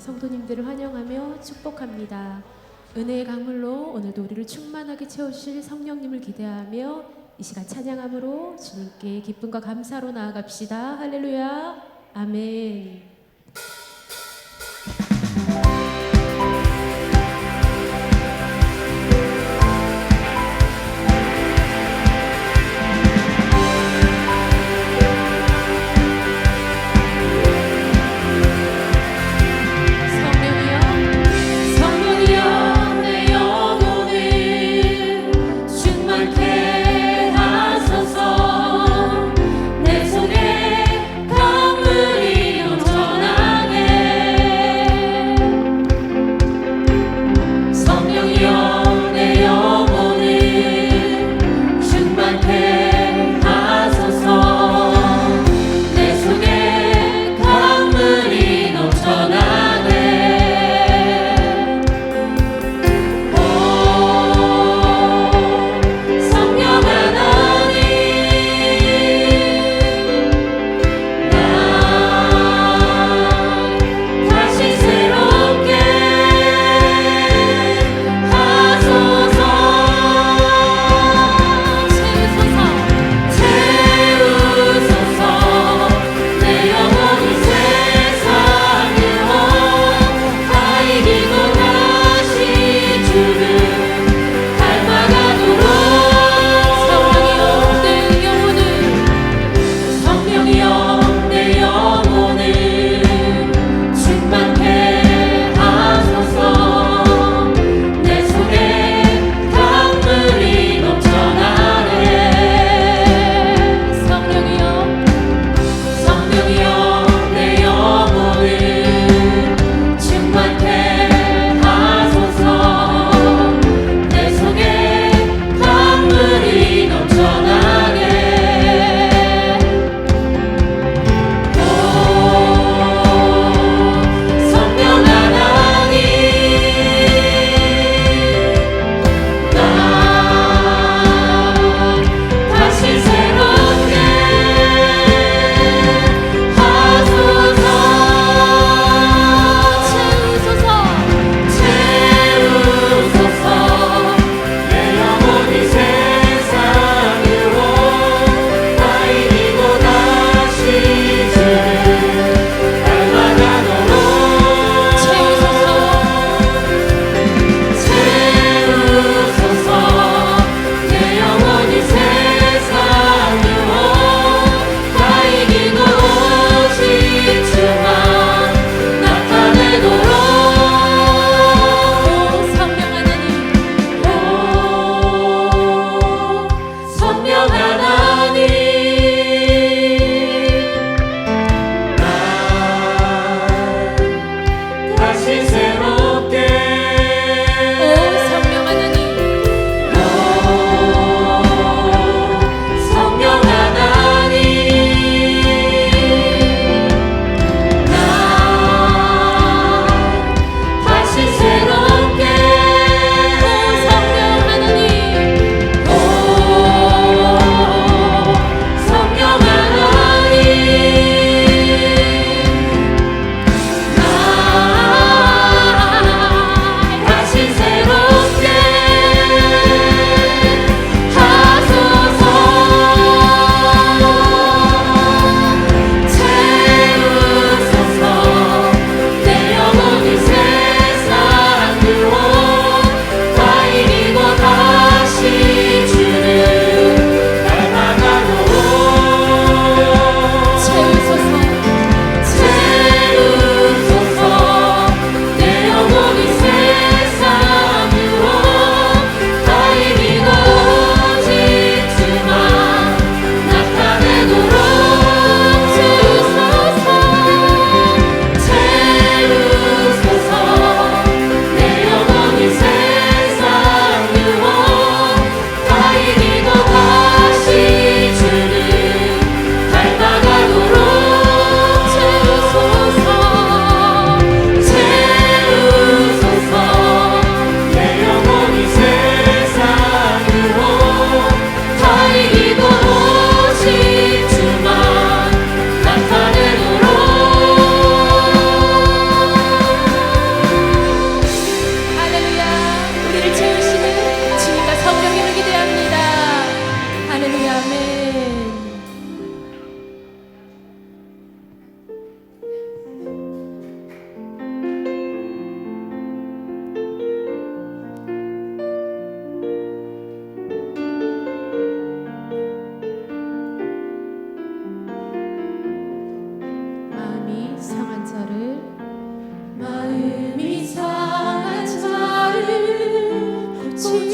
성도님들을 환영하며 축복합니다. 은혜의 강물로 오늘도 우리를 충만하게 채우실 성령님을 기대하며 이 시간 찬양함으로 주님께 기쁨과 감사로 나아갑시다. 할렐루야. 아멘. 내 속에 강물이 넘쳐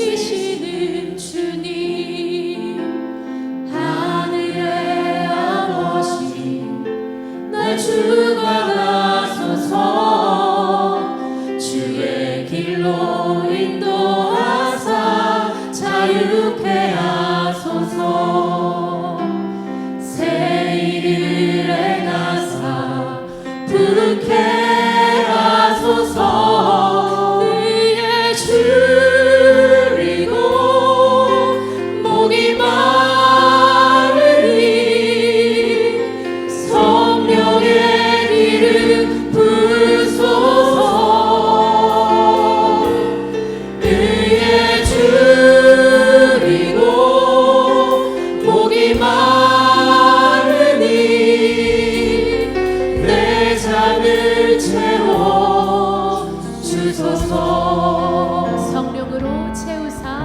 지키시는 주님 하늘의 아버지 날 주관하소서 주의 길로 인도하사 자유케 하소서 새 일을 행하사 부르게 하소서 의에 줄이고 목이 마르니 성령의 기름 부소서 의에 줄이고 목이 마르니 내 잔을 채워 주소서 성령으로 채우사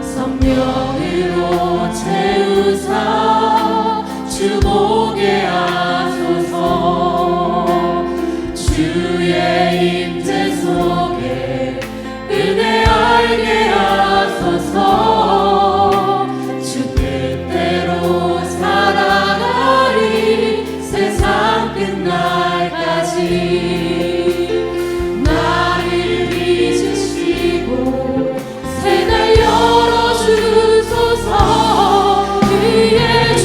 성령으로 채우사 주보게 하소서 주의 임재 속에 은혜 알게 하소서 주 뜻대로 살아가리 세상 끝날까지 나를 빚으시고 새날 열어주소서 의의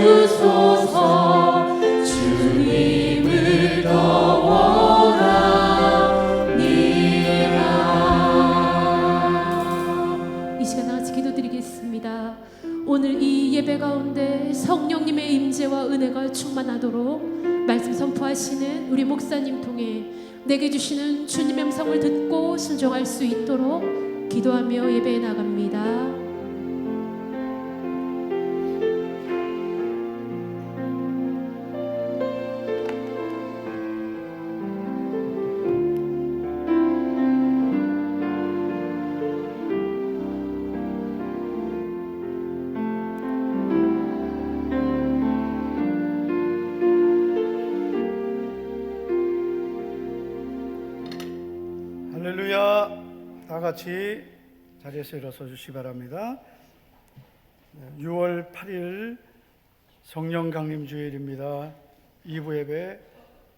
주소서. 주님을 더원하니라. 이 시간 같이 기도드리겠습니다. 오늘 이 예배 가운데 성령님의 임재와 은혜가 충만하도록 말씀 선포하시는 우리 목사님 통해 내게 주시는 주님의 음성을 듣고 순종할 수 있도록 기도하며 예배에 나갑니다. 할렐루야. 다 같이 자리에서 일어서 주시기 바랍니다. 6월 8일 성령 강림 주일입니다. 2부 예배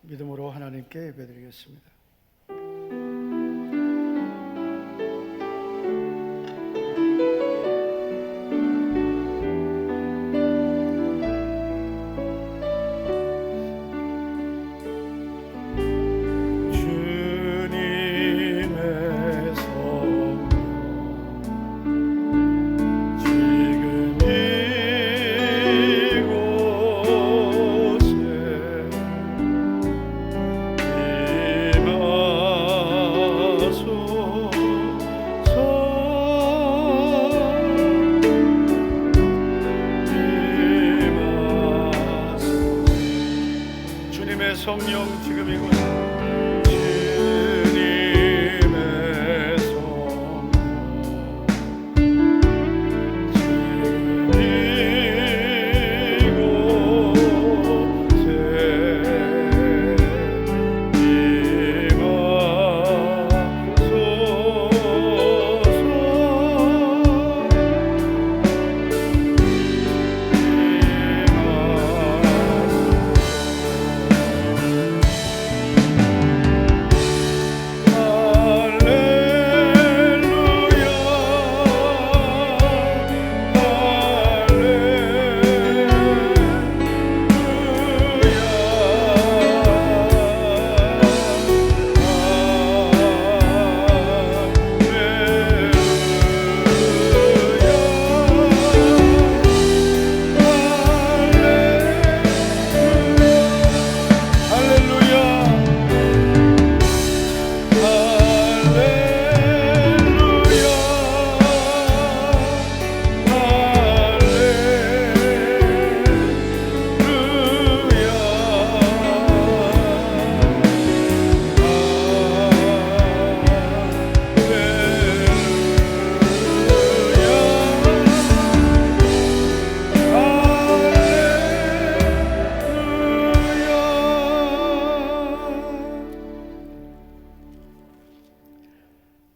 믿음으로 하나님께 예배드리겠습니다. 성령 지금 이곳 주님의 성령 지금 이곳에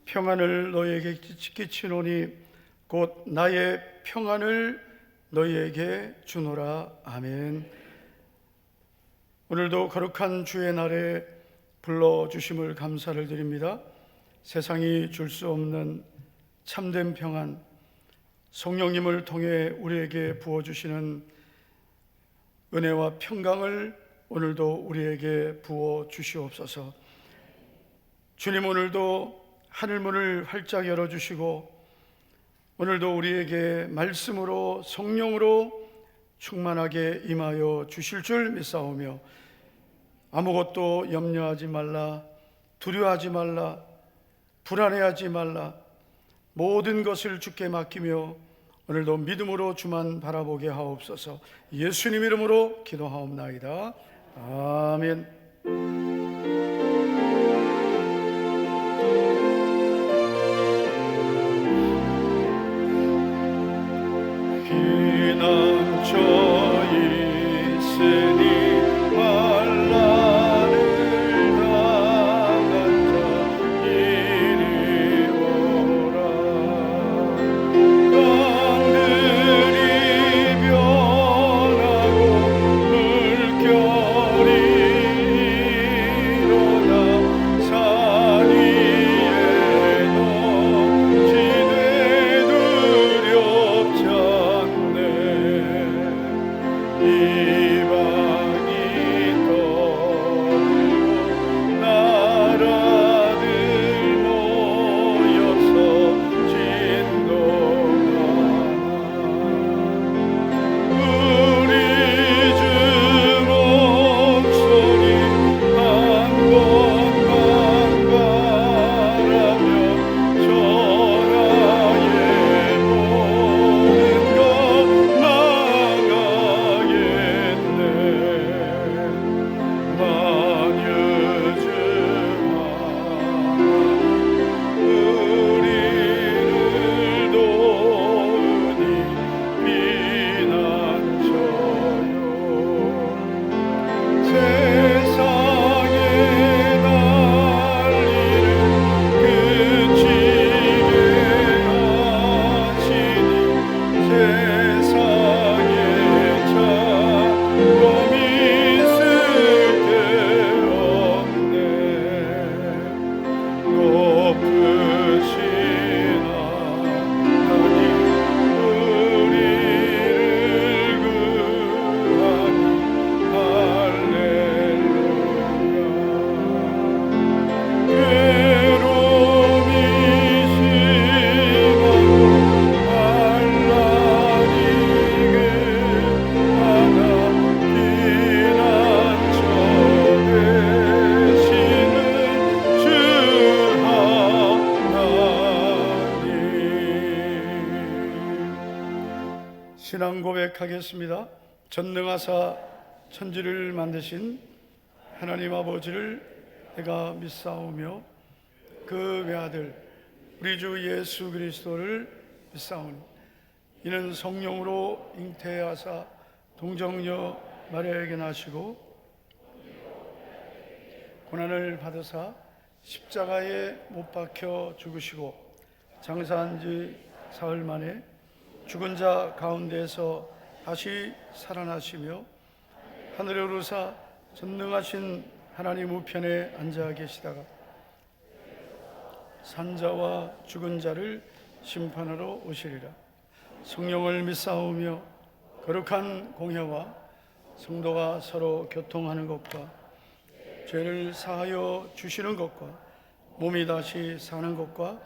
평안을 너희에게 끼치노니 곧 나의 평안을 너희에게 주노라. 아멘. 오늘도 거룩한 주의 날에 불러주심을 감사를 드립니다. 세상이 줄 수 없는 참된 평안, 성령님을 통해 우리에게 부어주시는 은혜와 평강을 오늘도 우리에게 부어주시옵소서. 주님, 오늘도 하늘문을 활짝 열어주시고 오늘도 우리에게 말씀으로 성령으로 충만하게 임하여 주실 줄 믿사오며 아무것도 염려하지 말라, 두려워하지 말라, 불안해하지 말라, 모든 것을 주께 맡기며 오늘도 믿음으로 주만 바라보게 하옵소서. 예수님 이름으로 기도하옵나이다. 아멘. 피난처 있으니 환난을 당한 자 이리 오라. 땅들이 변하고 물결이 일어나 산 위에 넘치네 두렵지 않네. 신앙 고백하겠습니다. 전능하사 천지를 만드신 하나님 아버지를 내가 믿사오며 그 외아들 우리 주 예수 그리스도를 믿사오니 이는 성령으로 잉태하사 동정녀 마리아에게 나시고 고난을 받으사 십자가에 못 박혀 죽으시고 장사한 지 사흘 만에 죽은 자 가운데서 다시 살아나시며 하늘에 오르사 전능하신 하나님 우편에 앉아 계시다가 산자와 죽은 자를 심판하러 오시리라. 성령을 믿사오며 거룩한 공회와 성도가 서로 교통하는 것과 죄를 사하여 주시는 것과 몸이 다시 사는 것과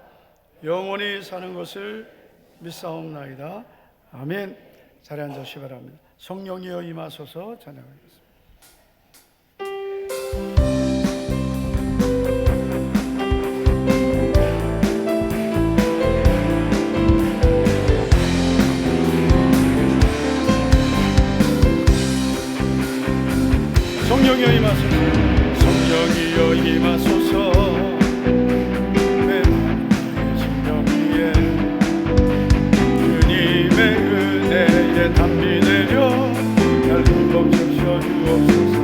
영원히 사는 것을 믿사옵나이다. 아멘. 자리에 앉으시기 바랍니다. 성령이여 임하소서. 찬양하겠습니다. 성령이여 임하소서. 성령이여 임하소서. 담비 내려 날 흠범시켜 주옵소서.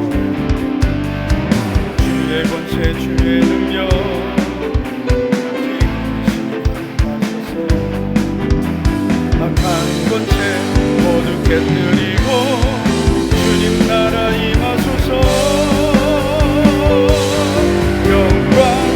주의 권세 주의 능력 하소서. 악한 권세 모두 깨뜨리고 주님 나라 임하소서. 영광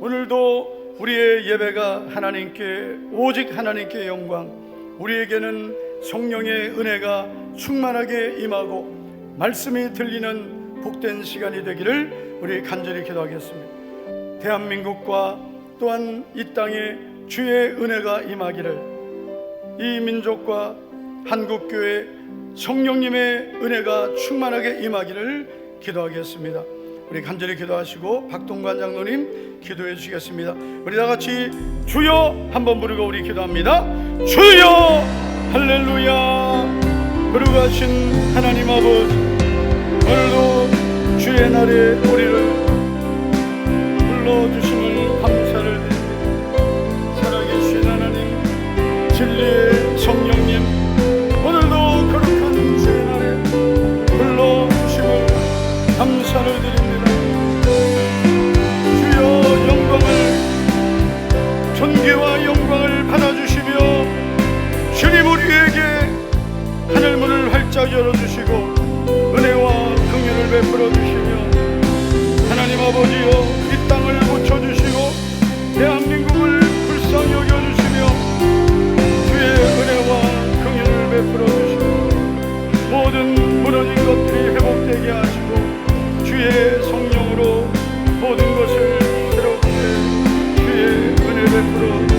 오늘도 우리의 예배가 하나님께, 오직 하나님께 영광, 우리에게는 성령의 은혜가 충만하게 임하고 말씀이 들리는 복된 시간이 되기를 우리 간절히 기도하겠습니다. 대한민국과 또한 이 땅에 주의 은혜가 임하기를, 이 민족과 한국교회 성령님의 은혜가 충만하게 임하기를 기도하겠습니다. 우리 간절히 기도하시고 박동관 장로님 기도해 주시겠습니다. 우리 다 같이 주여 한번 부르고 우리 기도합니다. 주여 할렐루야. 거룩하신 하나님 아버지, 오늘도 주의 날에 우리를 불러주심을 감사를 드립니다. 살아계신 하나님, 진리의 성령님, 오늘도 거룩한 주의 날에 불러주심을 감사를 드립니다. 주여 영광을, 존귀와 영광을 받아주시며 주님 우리에게 하늘문을 활짝 열어주시고 은혜와 긍휼을 베풀어 주시며 하나님 아버지여 이 땅을 고쳐주시고 대한민국을 불쌍히 여겨주시며 주의 은혜와 긍휼을 베풀어 주시고 모든 무너진 것들이 회복되게 하시고 주의 성령으로 모든 것을 새롭게 주의 은혜 베풀어 주시고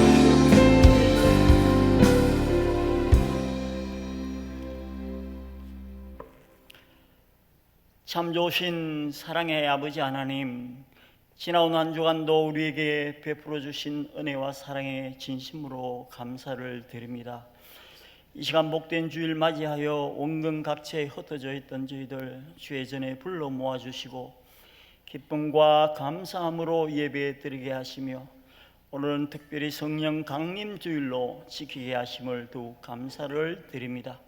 참 좋으신 사랑의 아버지 하나님, 지나온 한 주간도 우리에게 베풀어 주신 은혜와 사랑에 진심으로 감사를 드립니다. 이 시간 복된 주일 맞이하여 온근 각처에 흩어져 있던 저희들 주의 전에 불러 모아주시고 기쁨과 감사함으로 예배 드리게 하시며 오늘은 특별히 성령 강림 주일로 지키게 하심을 더욱 감사를 드립니다.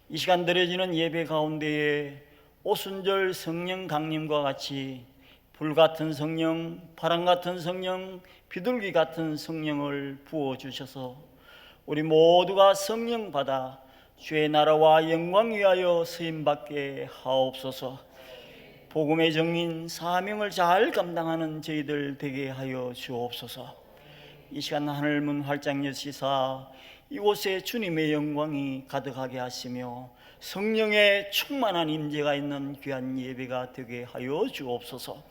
이 시간 드려지는 예배 가운데에 오순절 성령 강림과 같이 불같은 성령, 바람같은 성령, 비둘기 같은 성령을 부어주셔서 우리 모두가 성령 받아 주의 나라와 영광 위하여 쓰임받게 하옵소서. 복음의 정인 사명을 잘 감당하는 저희들 되게 하여 주옵소서. 이 시간 하늘문 활짝 여시사 이곳에 주님의 영광이 가득하게 하시며 성령의 충만한 임재가 있는 귀한 예배가 되게 하여 주옵소서.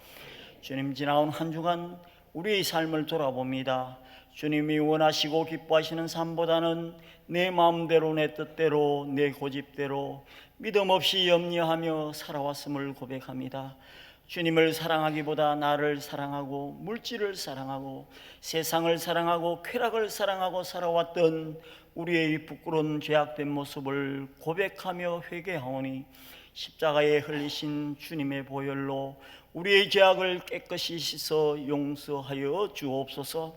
주님, 지나온 한 주간 우리의 삶을 돌아봅니다. 주님이 원하시고 기뻐하시는 삶보다는 내 마음대로, 내 뜻대로, 내 고집대로 믿음 없이 염려하며 살아왔음을 고백합니다. 주님을 사랑하기보다 나를 사랑하고 물질을 사랑하고 세상을 사랑하고 쾌락을 사랑하고 살아왔던 우리의 부끄러운 죄악된 모습을 고백하며 회개하오니 십자가에 흘리신 주님의 보혈로 우리의 죄악을 깨끗이 씻어 용서하여 주옵소서.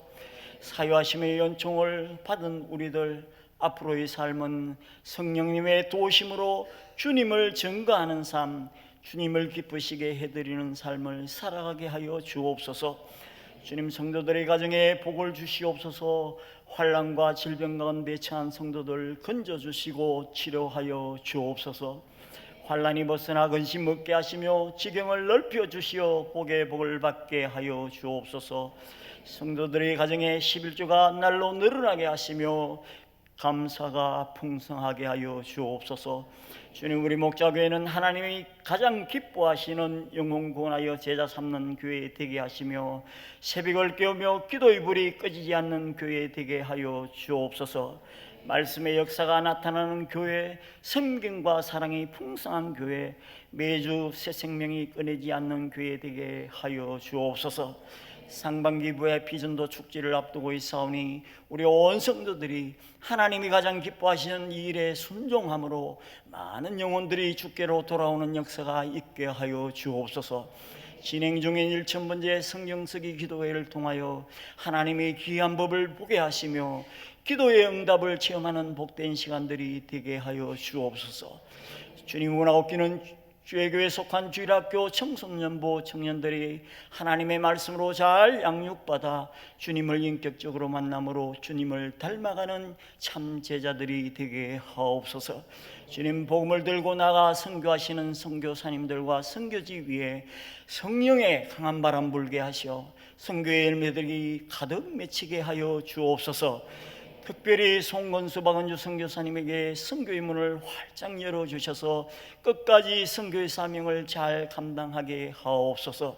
사유하심의 연총을 받은 우리들 앞으로의 삶은 성령님의 도우심으로 주님을 증거하는 삶, 주님을 기쁘시게 해드리는 삶을 살아가게 하여 주옵소서. 주님, 성도들의 가정에 복을 주시옵소서. 환난과 질병 가운데 처한 성도들 건져주시고 치료하여 주옵소서. 환난이 벗어나 근심 없게 하시며 지경을 넓혀 주시어 복의 복을 받게 하여 주옵소서. 성도들의 가정에 11조가 날로 늘어나게 하시며 감사가 풍성하게 하여 주옵소서. 주님, 우리 목자교회는 하나님이 가장 기뻐하시는 영혼 구원하여 제자 삼는 교회 되게 하시며 새벽을 깨우며 기도의 불이 꺼지지 않는 교회 되게 하여 주옵소서. 말씀의 역사가 나타나는 교회, 성경과 사랑이 풍성한 교회, 매주 새 생명이 끊이지 않는 교회 되게 하여 주옵소서. 상반기 부의 비전도 축제를 앞두고 있사오니 우리 온 성도들이 하나님이 가장 기뻐하시는 이 일에 순종함으로 많은 영혼들이 주께로 돌아오는 역사가 있게 하여 주옵소서. 진행 중인 1000번째 성경쓰기 기도회를 통하여 하나님의 귀한 법을 보게 하시며 기도의 응답을 체험하는 복된 시간들이 되게 하여 주옵소서. 주님, 원하옵기는 주의교회에 속한 주일학교 청소년부 청년들이 하나님의 말씀으로 잘 양육받아 주님을 인격적으로 만남으로 주님을 닮아가는 참 제자들이 되게 하옵소서. 주님, 복음을 들고 나가 선교하시는 선교사님들과 선교지 위에 성령의 강한 바람 불게 하시어 선교의 열매들이 가득 맺히게 하여 주옵소서. 특별히 송건수 박은주 선교사님에게 선교의 문을 활짝 열어주셔서 끝까지 선교의 사명을 잘 감당하게 하옵소서.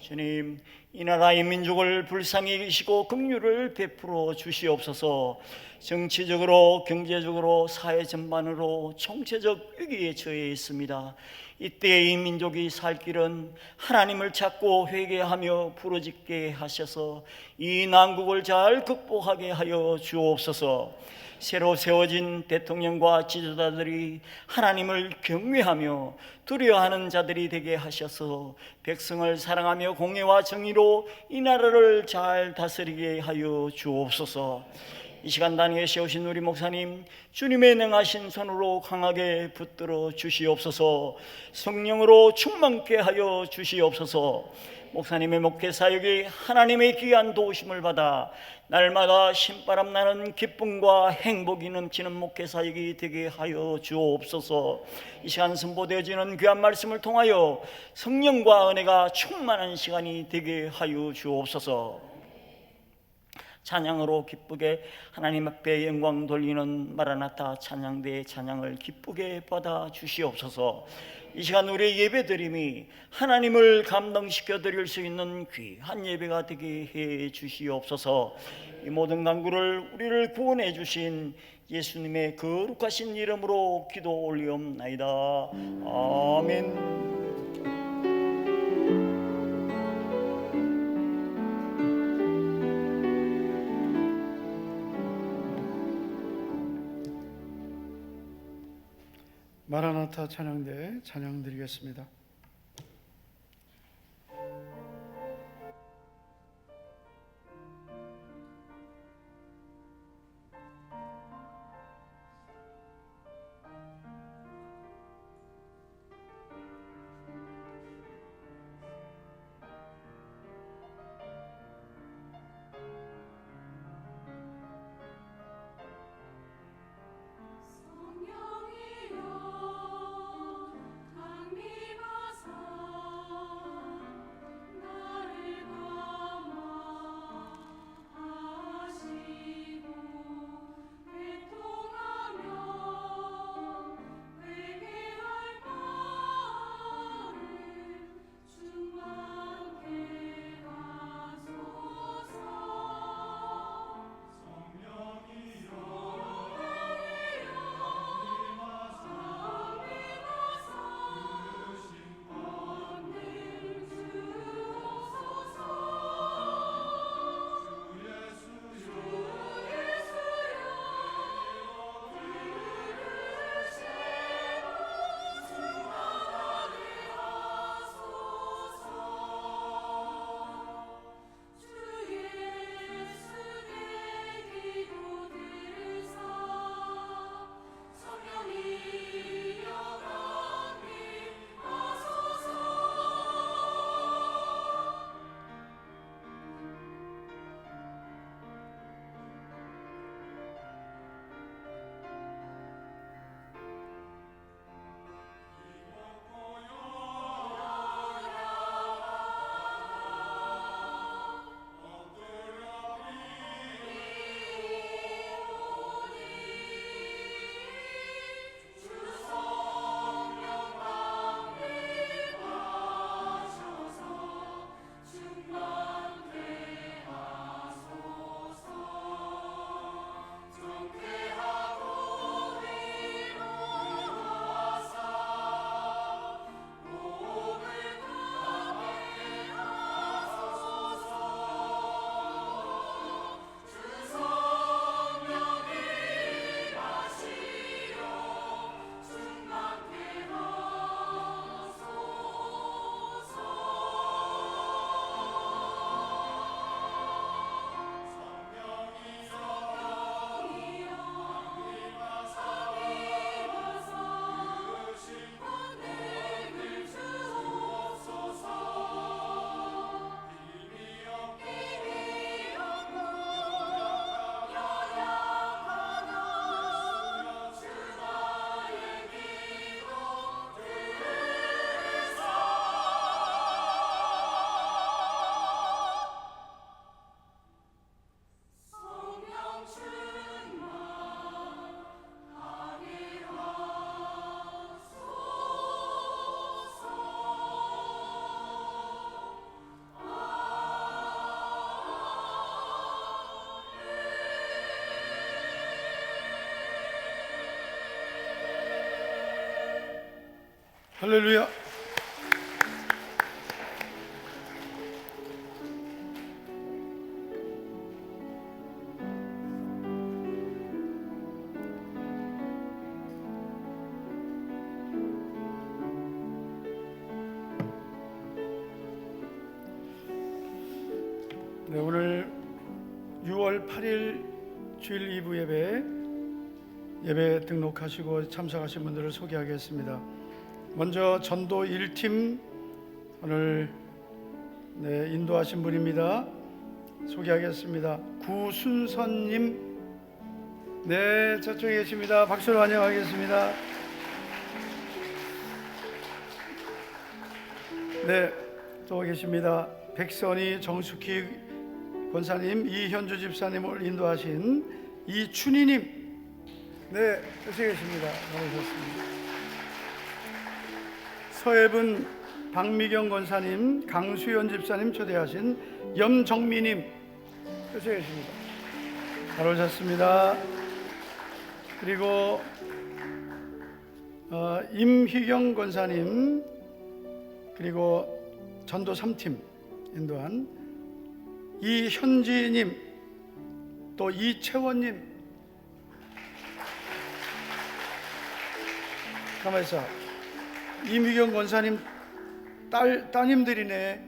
주님, 이 나라의 민족을 불쌍히 여기시고 긍휼을 베풀어 주시옵소서. 정치적으로, 경제적으로, 사회 전반으로 총체적 위기에 처해 있습니다. 이때 이 민족이 살 길은 하나님을 찾고 회개하며 부르짖게 하셔서 이 난국을 잘 극복하게 하여 주옵소서. 새로 세워진 대통령과 지도자들이 하나님을 경외하며 두려워하는 자들이 되게 하셔서 백성을 사랑하며 공의와 정의로 이 나라를 잘 다스리게 하여 주옵소서. 이 시간 단위에 세우신 우리 목사님, 주님의 능하신 손으로 강하게 붙들어 주시옵소서. 성령으로 충만케 하여 주시옵소서. 목사님의 목회 사역이 하나님의 귀한 도우심을 받아 날마다 신바람 나는 기쁨과 행복이 넘치는 목회 사역이 되게 하여 주옵소서. 이 시간 선보되어지는 귀한 말씀을 통하여 성령과 은혜가 충만한 시간이 되게 하여 주옵소서. 찬양으로 기쁘게 하나님 앞에 영광 돌리는 마라나타 찬양대의 찬양을 기쁘게 받아 주시옵소서. 이 시간 우리의 예배드림이 하나님을 감동시켜 드릴 수 있는 귀한 예배가 되게 해 주시옵소서. 이 모든 간구를 우리를 구원해 주신 예수님의 거룩하신 이름으로 기도 올리옵나이다. 아멘. 마라나타 찬양대 찬양 드리겠습니다. 성령이여 강림하 할렐루야. 네, 오늘 6월 8일 주일 2부 예배 등록하시고 참석하신 분들을 소개하겠습니다. 먼저 전도 1팀 오늘 인도하신 분입니다. 소개하겠습니다. 구순선님, 네, 저쪽에 계십니다. 박수로 환영하겠습니다. 네, 또 계십니다. 백선희, 정숙희 권사님, 이현주 집사님을 인도하신 이춘희님, 네, 여기 계십니다. 반갑습니다. 서해분 박미경 권사님, 강수연 집사님 초대하신 염정미님, 여기 계십니다. 잘 오셨습니다. 그리고 임희경 권사님, 그리고 전도 3팀 인도한 이현지님, 또 이채원님, 가만히 있어. 이미경 권사님 따님들이네.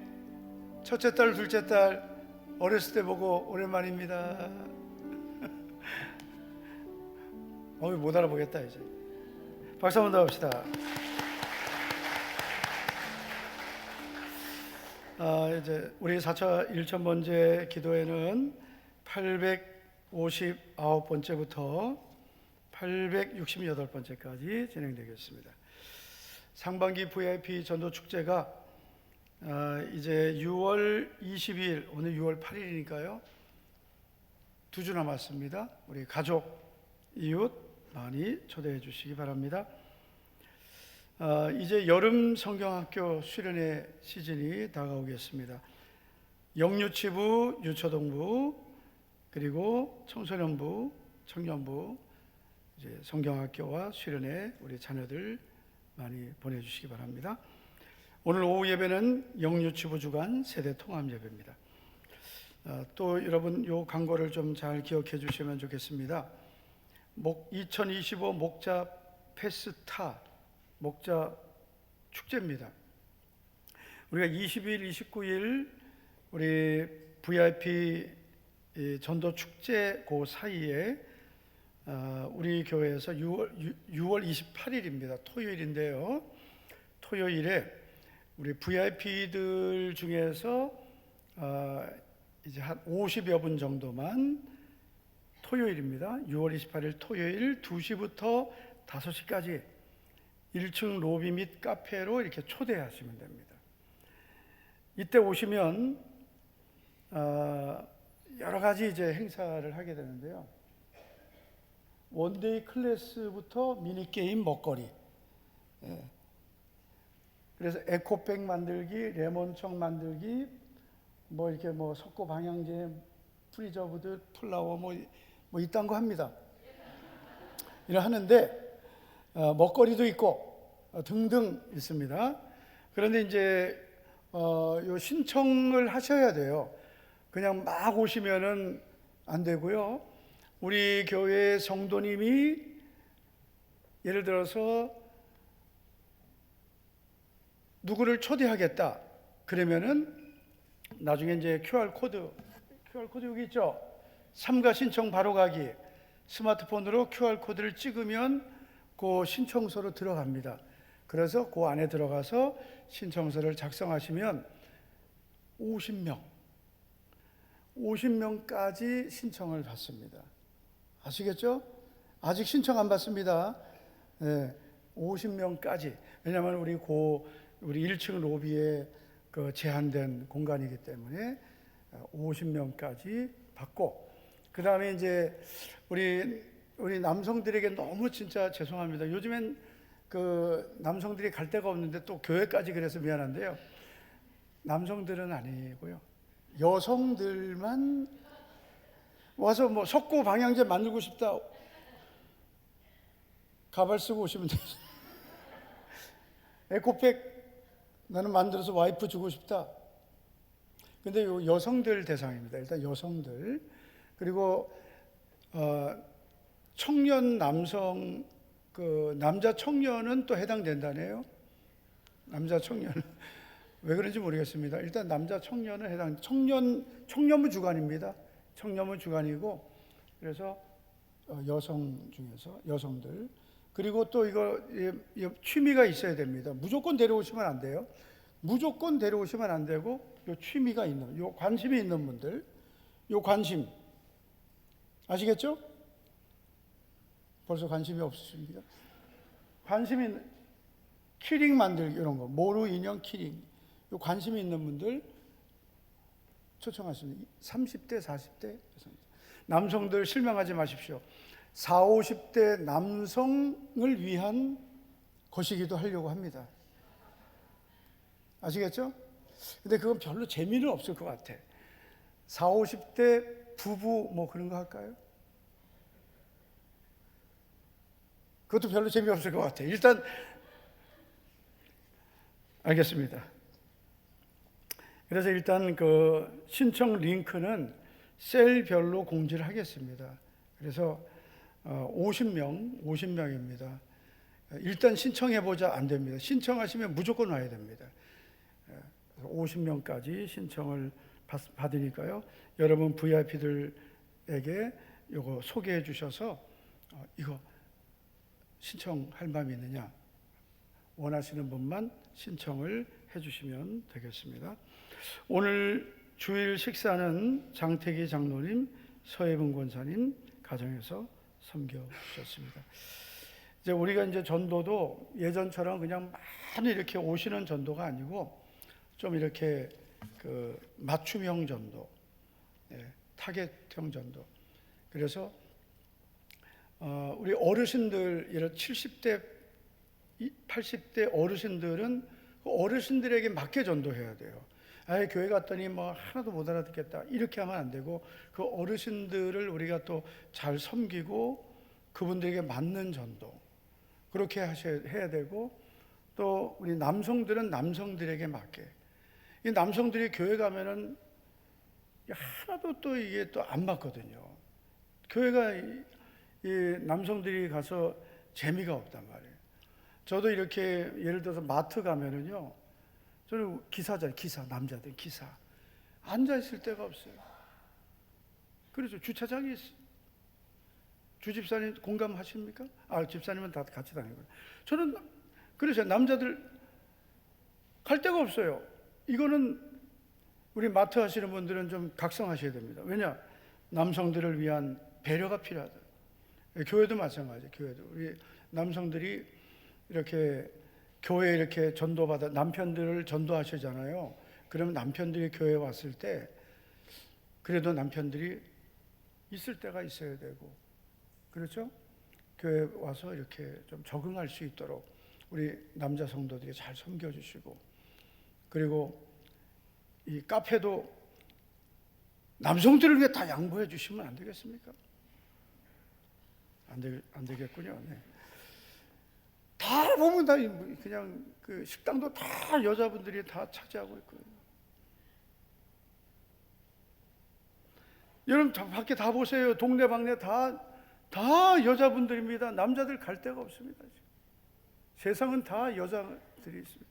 첫째 딸, 둘째 딸 어렸을 때 보고 오랜만입니다. 못 알아보겠다 이제. 박수 한번 더 합시다. 이제 우리 4차 1,000번째 기도회는 859번째부터 868번째까지 진행되겠습니다. 상반기 VIP 전도 축제가 이제 6월 22일, 오늘 6월 8일이니까요. 2주 남았습니다. 우리 가족, 이웃 많이 초대해 주시기 바랍니다. 이제 여름 성경학교 수련회 시즌이 다가오겠습니다. 영유치부, 유초동부, 그리고 청소년부, 청년부 이제 성경학교와 수련회 우리 자녀들 많이 보내주시기 바랍니다. 오늘 오후 예배는 영유치부 주간 세대 통합 예배입니다. 또 여러분 요 광고를 좀 잘 기억해 주시면 좋겠습니다. 2025 목자 페스타 목자 축제입니다. 우리가 20일, 29일 우리 VIP 전도 축제 그 사이에 우리 교회에서 6월 28일입니다. 토요일인데요. 토요일에 우리 VIP들 중에서 이제 한 50여 분 정도만 토요일입니다. 6월 28일 토요일 2시부터 5시까지 1층 로비 및 카페로 이렇게 초대하시면 됩니다. 이때 오시면 여러 가지 이제 행사를 하게 되는데요. 원데이 클래스부터 미니게임, 먹거리, 그래서 에코백 만들기, 레몬청 만들기, 뭐 이렇게 뭐 석고 방향제, 프리저브드, 플라워 뭐 이딴 거 합니다. 이래 하는데 먹거리도 있고 등등 있습니다. 그런데 이제 요 신청을 하셔야 돼요. 그냥 막 오시면은 안 되고요. 우리 교회 성도님이 예를 들어서 누구를 초대하겠다 그러면은 나중에 이제 QR 코드 여기 있죠. 참가 신청 바로 가기, 스마트폰으로 QR 코드를 찍으면 그 신청서로 들어갑니다. 그래서 그 안에 들어가서 신청서를 작성하시면 50명까지 신청을 받습니다. 아시겠죠? 아직 신청 안 받습니다. 네, 50명까지. 왜냐하면 우리 1층 로비에 그 제한된 공간이기 때문에 50명까지 받고, 그 다음에 이제 우리 남성들에게 너무 진짜 죄송합니다. 요즘엔 그 남성들이 갈 데가 없는데 또 교회까지 그래서 미안한데요. 남성들은 아니고요. 여성들만 와서 뭐 석고 방향제 만들고 싶다. 가발 쓰고 오시면 되죠. 에코백 나는 만들어서 와이프 주고 싶다. 근데 요 여성들 대상입니다. 일단 여성들. 그리고 청년 남성 남자 청년은 또 해당된다네요. 남자 청년 왜 그런지 모르겠습니다. 일단 남자 청년은 청년부 주간입니다. 청년부 주간이고 그래서 여성 중에서 여성들 그리고 또 이거 취미가 있어야 됩니다. 무조건 데려오시면 안 돼요. 무조건 데려오시면 안 되고 요 취미가 있는 요 관심이 있는 분들 요 관심 아시겠죠? 벌써 관심이 없으십니까? 관심이 키링 만들기 이런 거 모루 인형 키링 요 관심이 있는 분들 초청하십니다. 30대 40대 남성들 실망하지 마십시오. 40, 50대 남성을 위한 것이기도 하려고 합니다. 아시겠죠? 근데 그건 별로 재미는 없을 것 같아. 40, 50대 부부 뭐 그런 거 할까요? 그것도 별로 재미없을 것 같아. 일단 알겠습니다. 그래서 일단 그 신청 링크는 셀별로 공지를 하겠습니다. 그래서 50명입니다. 일단 신청해보자 안 됩니다. 신청하시면 무조건 와야 됩니다. 50명까지 신청을 받으니까요. 여러분 VIP들에게 이거 소개해 주셔서 이거 신청할 마음이 있느냐 원하시는 분만 신청을 해주시면 되겠습니다. 오늘 주일 식사는 장태기 장로님, 서혜분 권사님 가정에서 섬겨주셨습니다. 이제 우리가 이제 전도도 예전처럼 그냥 많이 이렇게 오시는 전도가 아니고 좀 이렇게 그 맞춤형 전도, 타겟형 전도. 그래서 우리 어르신들 예를 70대, 80대 어르신들은 그 어르신들에게 맞게 전도해야 돼요. 아예 교회 갔더니 뭐 하나도 못 알아듣겠다 이렇게 하면 안 되고 그 어르신들을 우리가 또 잘 섬기고 그분들에게 맞는 전도 그렇게 해야 되고 또 우리 남성들은 남성들에게 맞게 이 남성들이 교회 가면은 하나도 또 이게 또 안 맞거든요. 교회가 이 남성들이 가서 재미가 없단 말이에요. 저도 이렇게 예를 들어서 마트 가면은요, 저는 기사잖아요. 기사, 남자들 기사. 앉아있을 데가 없어요. 그래서 주차장이 있어요. 주집사님 공감하십니까? 집사님은 다 같이 다니고. 저는 그래서 남자들 갈 데가 없어요. 이거는 우리 마트 하시는 분들은 좀 각성하셔야 됩니다. 왜냐? 남성들을 위한 배려가 필요하다. 교회도 마찬가지예요. 교회도 우리 남성들이 이렇게 교회에 이렇게 전도받아 남편들을 전도하시잖아요. 그러면 남편들이 교회에 왔을 때 그래도 남편들이 있을 때가 있어야 되고 그렇죠? 교회에 와서 이렇게 좀 적응할 수 있도록 우리 남자 성도들이 잘 섬겨주시고 그리고 이 카페도 남성들을 위해 다 양보해 주시면 안 되겠습니까? 안 되겠군요. 네. 다 보면 다 그냥 그 식당도 다 여자분들이 다 차지하고 있거든요. 여러분 밖에 다 보세요. 동네방네 다 여자분들입니다. 남자들 갈 데가 없습니다. 지금. 세상은 다 여자들이 있습니다.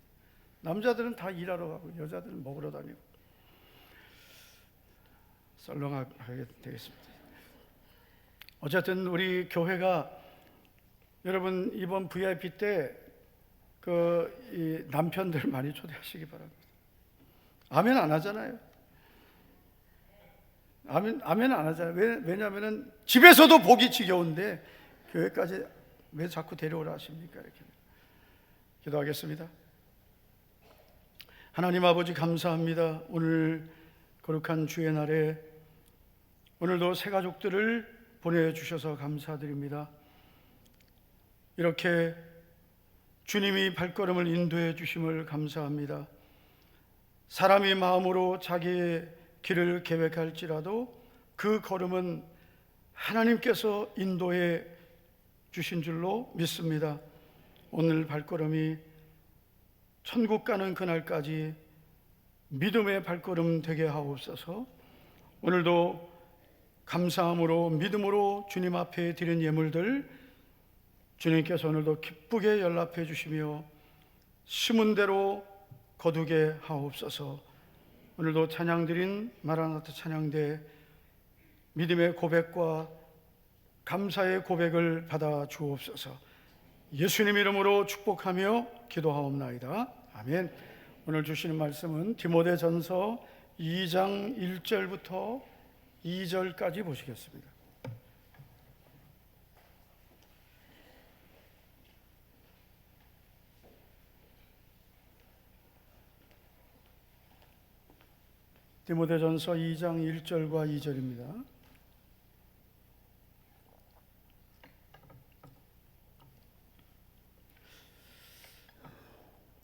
남자들은 다 일하러 가고 여자들은 먹으러 다니고 썰렁하게 되겠습니다. 어쨌든 우리 교회가 여러분 이번 VIP 때 이 남편들 많이 초대하시기 바랍니다. 아멘 안 하잖아요. 아멘 안 하잖아요. 왜냐하면은 집에서도 보기 지겨운데 교회까지 왜 자꾸 데려오라 하십니까? 이렇게 기도하겠습니다. 하나님 아버지 감사합니다. 오늘 거룩한 주의 날에 오늘도 새 가족들을 보내주셔서 감사드립니다. 이렇게 주님이 발걸음을 인도해 주심을 감사합니다. 사람이 마음으로 자기의 길을 계획할지라도 그 걸음은 하나님께서 인도해 주신 줄로 믿습니다. 오늘 발걸음이 천국 가는 그날까지 믿음의 발걸음 되게 하옵소서. 오늘도 감사함으로 믿음으로 주님 앞에 드린 예물들 주님께서 오늘도 기쁘게 연락해 주시며 심은 대로 거두게 하옵소서. 오늘도 찬양 드린 마라나타 찬양대 믿음의 고백과 감사의 고백을 받아 주옵소서. 예수님 이름으로 축복하며 기도하옵나이다. 아멘. 오늘 주시는 말씀은 디모데전서 2장 1절부터 2절까지 보시겠습니다. 디모데전서 2장 1절과 2절입니다.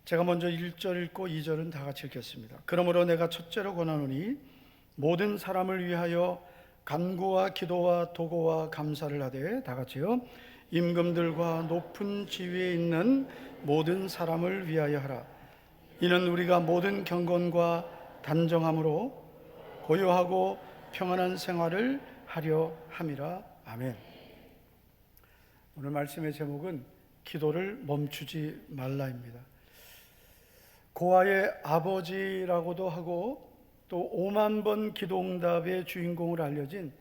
제가 먼저 1절 읽고 2절은 다 같이 읽겠습니다. 그러므로 내가 첫째로 권하노니 모든 사람을 위하여 간구와 기도와 도고와 감사를 하되, 다 같이요, 임금들과 높은 지위에 있는 모든 사람을 위하여 하라. 이는 우리가 모든 경건과 단정함으로 고요하고 평안한 생활을 하려 함이라. 아멘. 오늘 말씀의 제목은 기도를 멈추지 말라입니다. 고아의 아버지라고도 하고 또 5만 번 기도응답의 주인공으로 알려진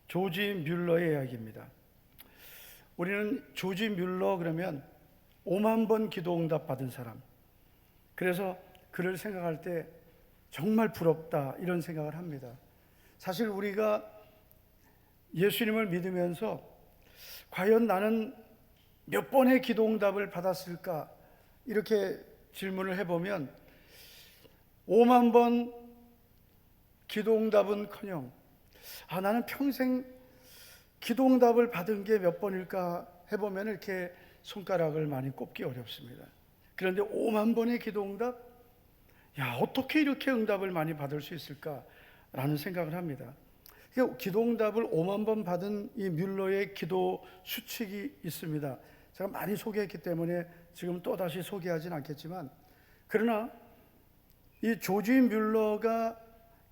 조지 뮬러의 이야기입니다. 우리는 조지 뮬러 그러면 5만 번 기도응답 받은 사람, 그래서 그를 생각할 때 정말 부럽다 이런 생각을 합니다. 사실 우리가 예수님을 믿으면서 과연 나는 몇 번의 기도응답을 받았을까 이렇게 질문을 해보면 5만 번 기도응답은커녕 나는 평생 기도응답을 받은 게 몇 번일까 해보면 이렇게 손가락을 많이 꼽기 어렵습니다. 그런데 5만 번의 기도응답, 어떻게 이렇게 응답을 많이 받을 수 있을까라는 생각을 합니다. 기도응답을 5만 번 받은 이 뮬러의 기도 수칙이 있습니다. 제가 많이 소개했기 때문에 지금 또다시 소개하진 않겠지만, 그러나 이 조지 뮬러가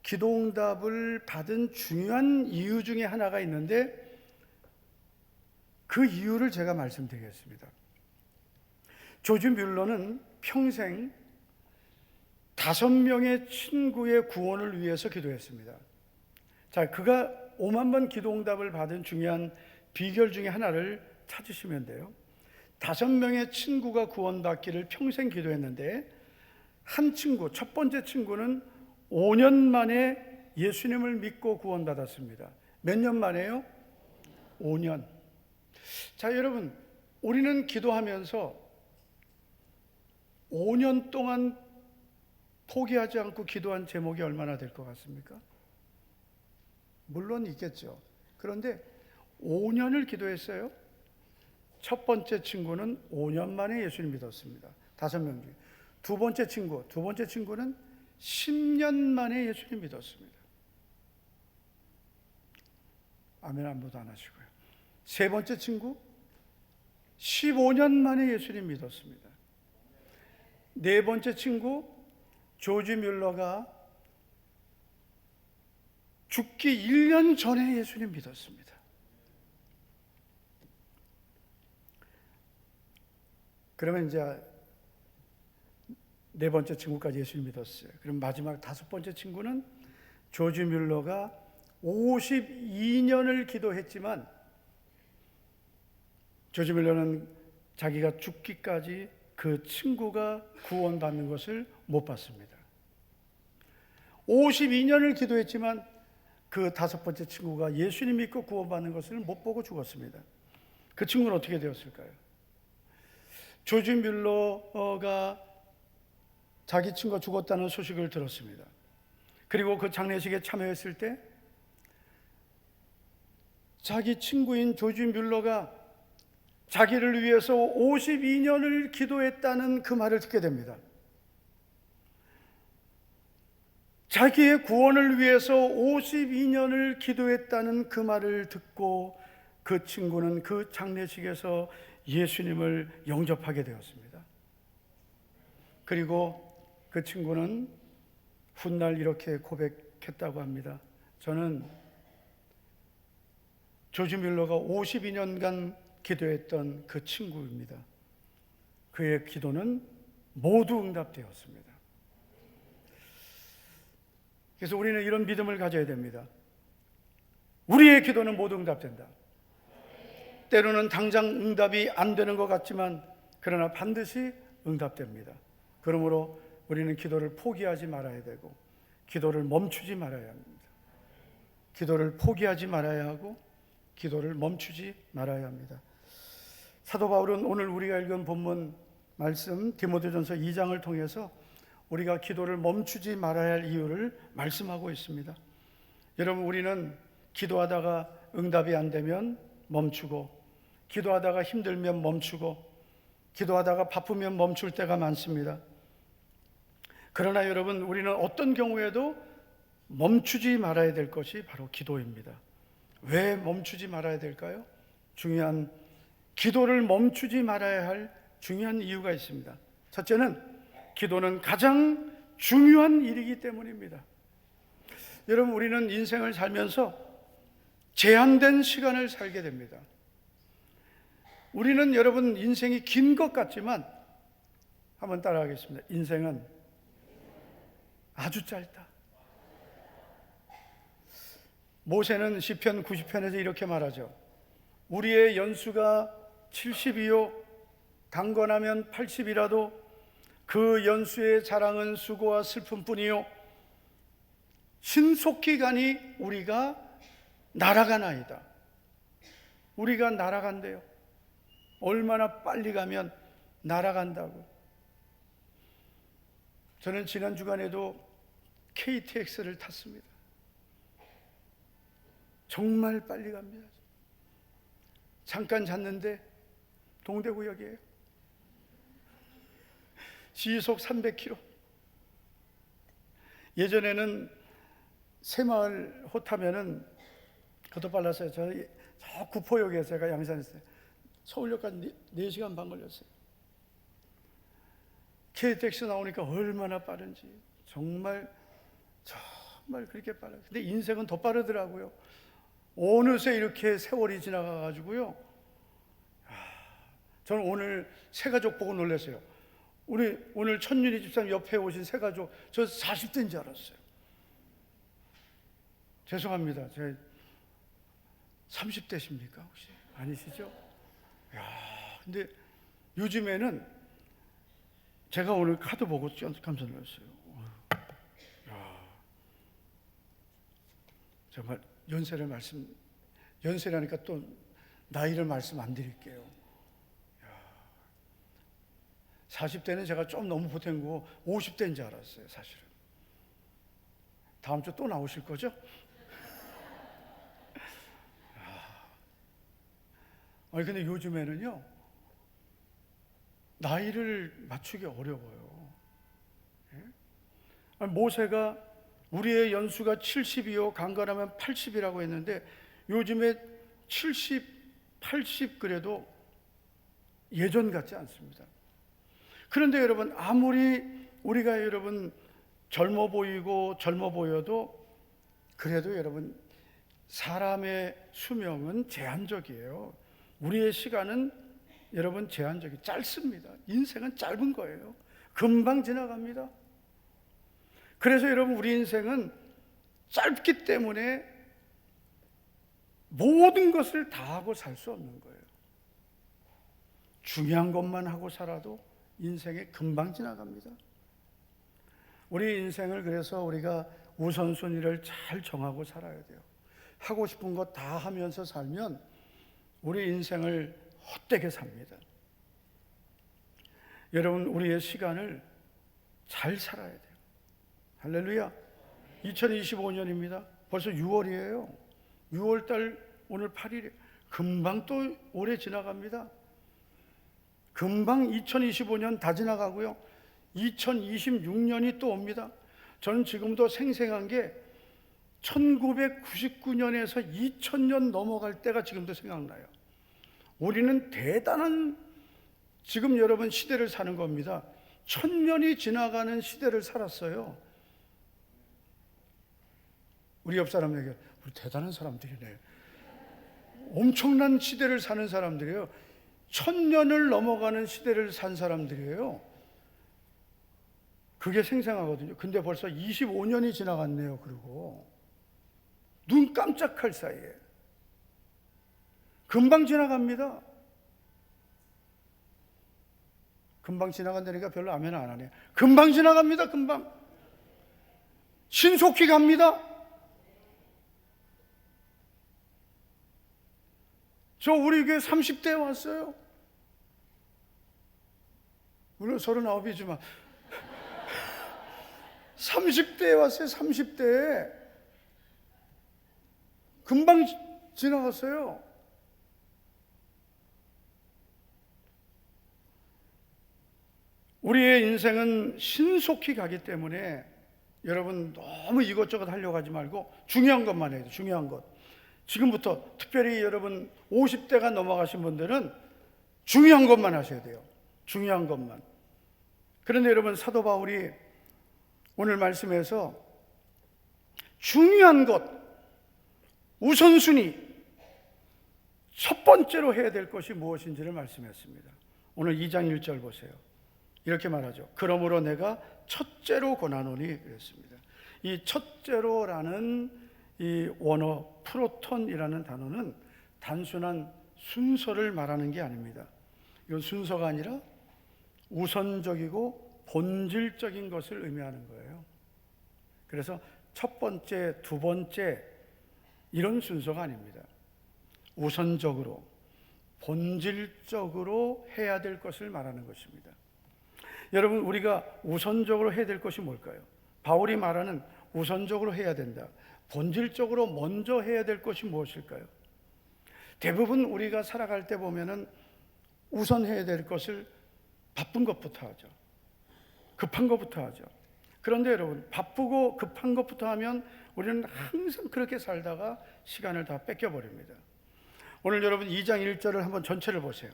기도응답을 받은 중요한 이유 중에 하나가 있는데 그 이유를 제가 말씀드리겠습니다. 조지 뮬러는 평생 5명의 친구의 구원을 위해서 기도했습니다. 자, 그가 5만 번 기도응답을 받은 중요한 비결 중에 하나를 찾으시면 돼요. 5명의 친구가 구원받기를 평생 기도했는데, 한 친구, 첫 번째 친구는 5년 만에 예수님을 믿고 구원받았습니다. 몇 년 만에요? 5년. 자, 여러분, 우리는 기도하면서 5년 동안 포기하지 않고 기도한 제목이 얼마나 될 것 같습니까? 물론 있겠죠. 그런데 5년을 기도했어요. 첫 번째 친구는 5년 만에 예수님 믿었습니다. 5명 중에. 두 번째 친구는 10년 만에 예수님 믿었습니다. 아멘 아무도 안 하시고요. 세 번째 친구 15년 만에 예수님 믿었습니다. 네 번째 친구 조지 뮬러가 죽기 1년 전에 예수님 믿었습니다. 그러면 이제 네 번째 친구까지 예수님 믿었어요. 그럼 마지막 5번째 친구는 조지 뮬러가 52년을 기도했지만 조지 뮬러는 자기가 죽기까지 그 친구가 구원받는 것을 못 봤습니다. 52년을 기도했지만 그 5번째 친구가 예수님 믿고 구원받는 것을 못 보고 죽었습니다. 그 친구는 어떻게 되었을까요? 조지 뮬러가 자기 친구가 죽었다는 소식을 들었습니다. 그리고 그 장례식에 참여했을 때 자기 친구인 조지 뮬러가 자기를 위해서 52년을 기도했다는 그 말을 듣게 됩니다. 자기의 구원을 위해서 52년을 기도했다는 그 말을 듣고 그 친구는 그 장례식에서 예수님을 영접하게 되었습니다. 그리고 그 친구는 훗날 이렇게 고백했다고 합니다. 저는 조지 뮬러가 52년간 기도했던 그 친구입니다. 그의 기도는 모두 응답되었습니다. 그래서 우리는 이런 믿음을 가져야 됩니다. 우리의 기도는 모두 응답된다. 때로는 당장 응답이 안 되는 것 같지만 그러나 반드시 응답됩니다. 그러므로 우리는 기도를 포기하지 말아야 되고 기도를 멈추지 말아야 합니다. 기도를 포기하지 말아야 하고 기도를 멈추지 말아야 합니다. 사도 바울은 오늘 우리가 읽은 본문 말씀 디모데전서 2장을 통해서 우리가 기도를 멈추지 말아야 할 이유를 말씀하고 있습니다. 여러분, 우리는 기도하다가 응답이 안 되면 멈추고, 기도하다가 힘들면 멈추고, 기도하다가 바쁘면 멈출 때가 많습니다. 그러나 여러분, 우리는 어떤 경우에도 멈추지 말아야 될 것이 바로 기도입니다. 왜 멈추지 말아야 될까요? 중요한, 기도를 멈추지 말아야 할 중요한 이유가 있습니다. 첫째는 기도는 가장 중요한 일이기 때문입니다. 여러분, 우리는 인생을 살면서 제한된 시간을 살게 됩니다. 우리는 여러분 인생이 긴 것 같지만 한번 따라하겠습니다. 인생은 아주 짧다. 모세는 시편 90편에서 이렇게 말하죠. 우리의 연수가 70이요 강건하면 80이라도 그 연수의 자랑은 수고와 슬픔뿐이요 신속히 가니 우리가 날아가나이다. 우리가 날아간대요. 얼마나 빨리 가면 날아간다고. 저는 지난 주간에도 KTX를 탔습니다. 정말 빨리 갑니다. 잠깐 잤는데 동대구역이에요. 시속 300km. 예전에는 새마을 호타면은 그것도 빨랐어요. 저 구포역에서 제가 양산했어요. 서울역까지 4시간 반 걸렸어요. KTX 나오니까 얼마나 빠른지 정말 그렇게 빨라요. 근데 인생은 더 빠르더라고요. 어느새 이렇게 세월이 지나가가지고요. 저는 오늘 새가족 보고 놀랐어요. 우리 오늘 천윤희 집사님 옆에 오신 새가족, 저 40대인 줄 알았어요. 죄송합니다. 제 30대십니까 혹시? 아니시죠? 근데 요즘에는 제가 오늘 카드 보고 깜짝 놀랐어요. 정말 연세라니까 또 나이를 말씀 안 드릴게요. 40대는 제가 좀 너무 보탠 거고 50대인 줄 알았어요, 사실은. 다음 주 또 나오실 거죠? 아니 근데 요즘에는요 나이를 맞추기 어려워요. 아니, 모세가 우리의 연수가 70이요 강건하면 80이라고 했는데 요즘에 70, 80 그래도 예전 같지 않습니다. 그런데 여러분 아무리 우리가 여러분 젊어 보여도 그래도 여러분 사람의 수명은 제한적이에요. 우리의 시간은 여러분 제한적이 짧습니다. 인생은 짧은 거예요. 금방 지나갑니다. 그래서 여러분 우리 인생은 짧기 때문에 모든 것을 다 하고 살 수 없는 거예요. 중요한 것만 하고 살아도 인생이 금방 지나갑니다. 우리 인생을 그래서 우리가 우선순위를 잘 정하고 살아야 돼요. 하고 싶은 것 다 하면서 살면 우리 인생을 헛되게 삽니다. 여러분 우리의 시간을 잘 살아야 돼요. 할렐루야. 2025년입니다. 벌써 6월이에요. 6월달 오늘 8일이에요. 금방 또 올해 지나갑니다. 금방 2025년 다 지나가고요. 2026년이 또 옵니다. 저는 지금도 생생한 게 1999년에서 2000년 넘어갈 때가 지금도 생각나요. 우리는 대단한 지금 여러분 시대를 사는 겁니다. 1000년이 지나가는 시대를 살았어요. 우리 옆 사람에게 우리 대단한 사람들이네. 엄청난 시대를 사는 사람들이에요. 1000년을 넘어가는 시대를 산 사람들이에요. 그게 생생하거든요. 근데 벌써 25년이 지나갔네요. 그리고 눈 깜짝할 사이에 금방 지나갑니다. 금방 지나간다니까 별로 아멘 안 하네요. 금방 지나갑니다. 금방. 신속히 갑니다. 저 우리 교회 30대에 왔어요. 물론 39이지만 30대에 왔어요. 30대에. 금방 지나갔어요. 우리의 인생은 신속히 가기 때문에 여러분 너무 이것저것 하려고 하지 말고 중요한 것만 해야 돼요. 중요한 것. 지금부터 특별히 여러분 50대가 넘어가신 분들은 중요한 것만 하셔야 돼요. 중요한 것만. 그런데 여러분 사도 바울이 오늘 말씀에서 중요한 것, 우선순위, 첫 번째로 해야 될 것이 무엇인지를 말씀했습니다. 오늘 2장 1절 보세요. 이렇게 말하죠. 그러므로 내가 첫째로 권하노니 그랬습니다. 이 첫째로라는 이 원어 프로톤이라는 단어는 단순한 순서를 말하는 게 아닙니다. 이건 순서가 아니라 우선적이고 본질적인 것을 의미하는 거예요. 그래서 첫 번째, 두 번째 이런 순서가 아닙니다. 우선적으로, 본질적으로 해야 될 것을 말하는 것입니다. 여러분, 우리가 우선적으로 해야 될 것이 뭘까요? 바울이 말하는 우선적으로 해야 된다. 본질적으로 먼저 해야 될 것이 무엇일까요? 대부분 우리가 살아갈 때 보면은 우선 해야 될 것을 바쁜 것부터 하죠. 급한 것부터 하죠. 그런데 여러분, 바쁘고 급한 것부터 하면 우리는 항상 그렇게 살다가 시간을 다 뺏겨버립니다. 오늘 여러분 2장 1절을 한번 전체를 보세요.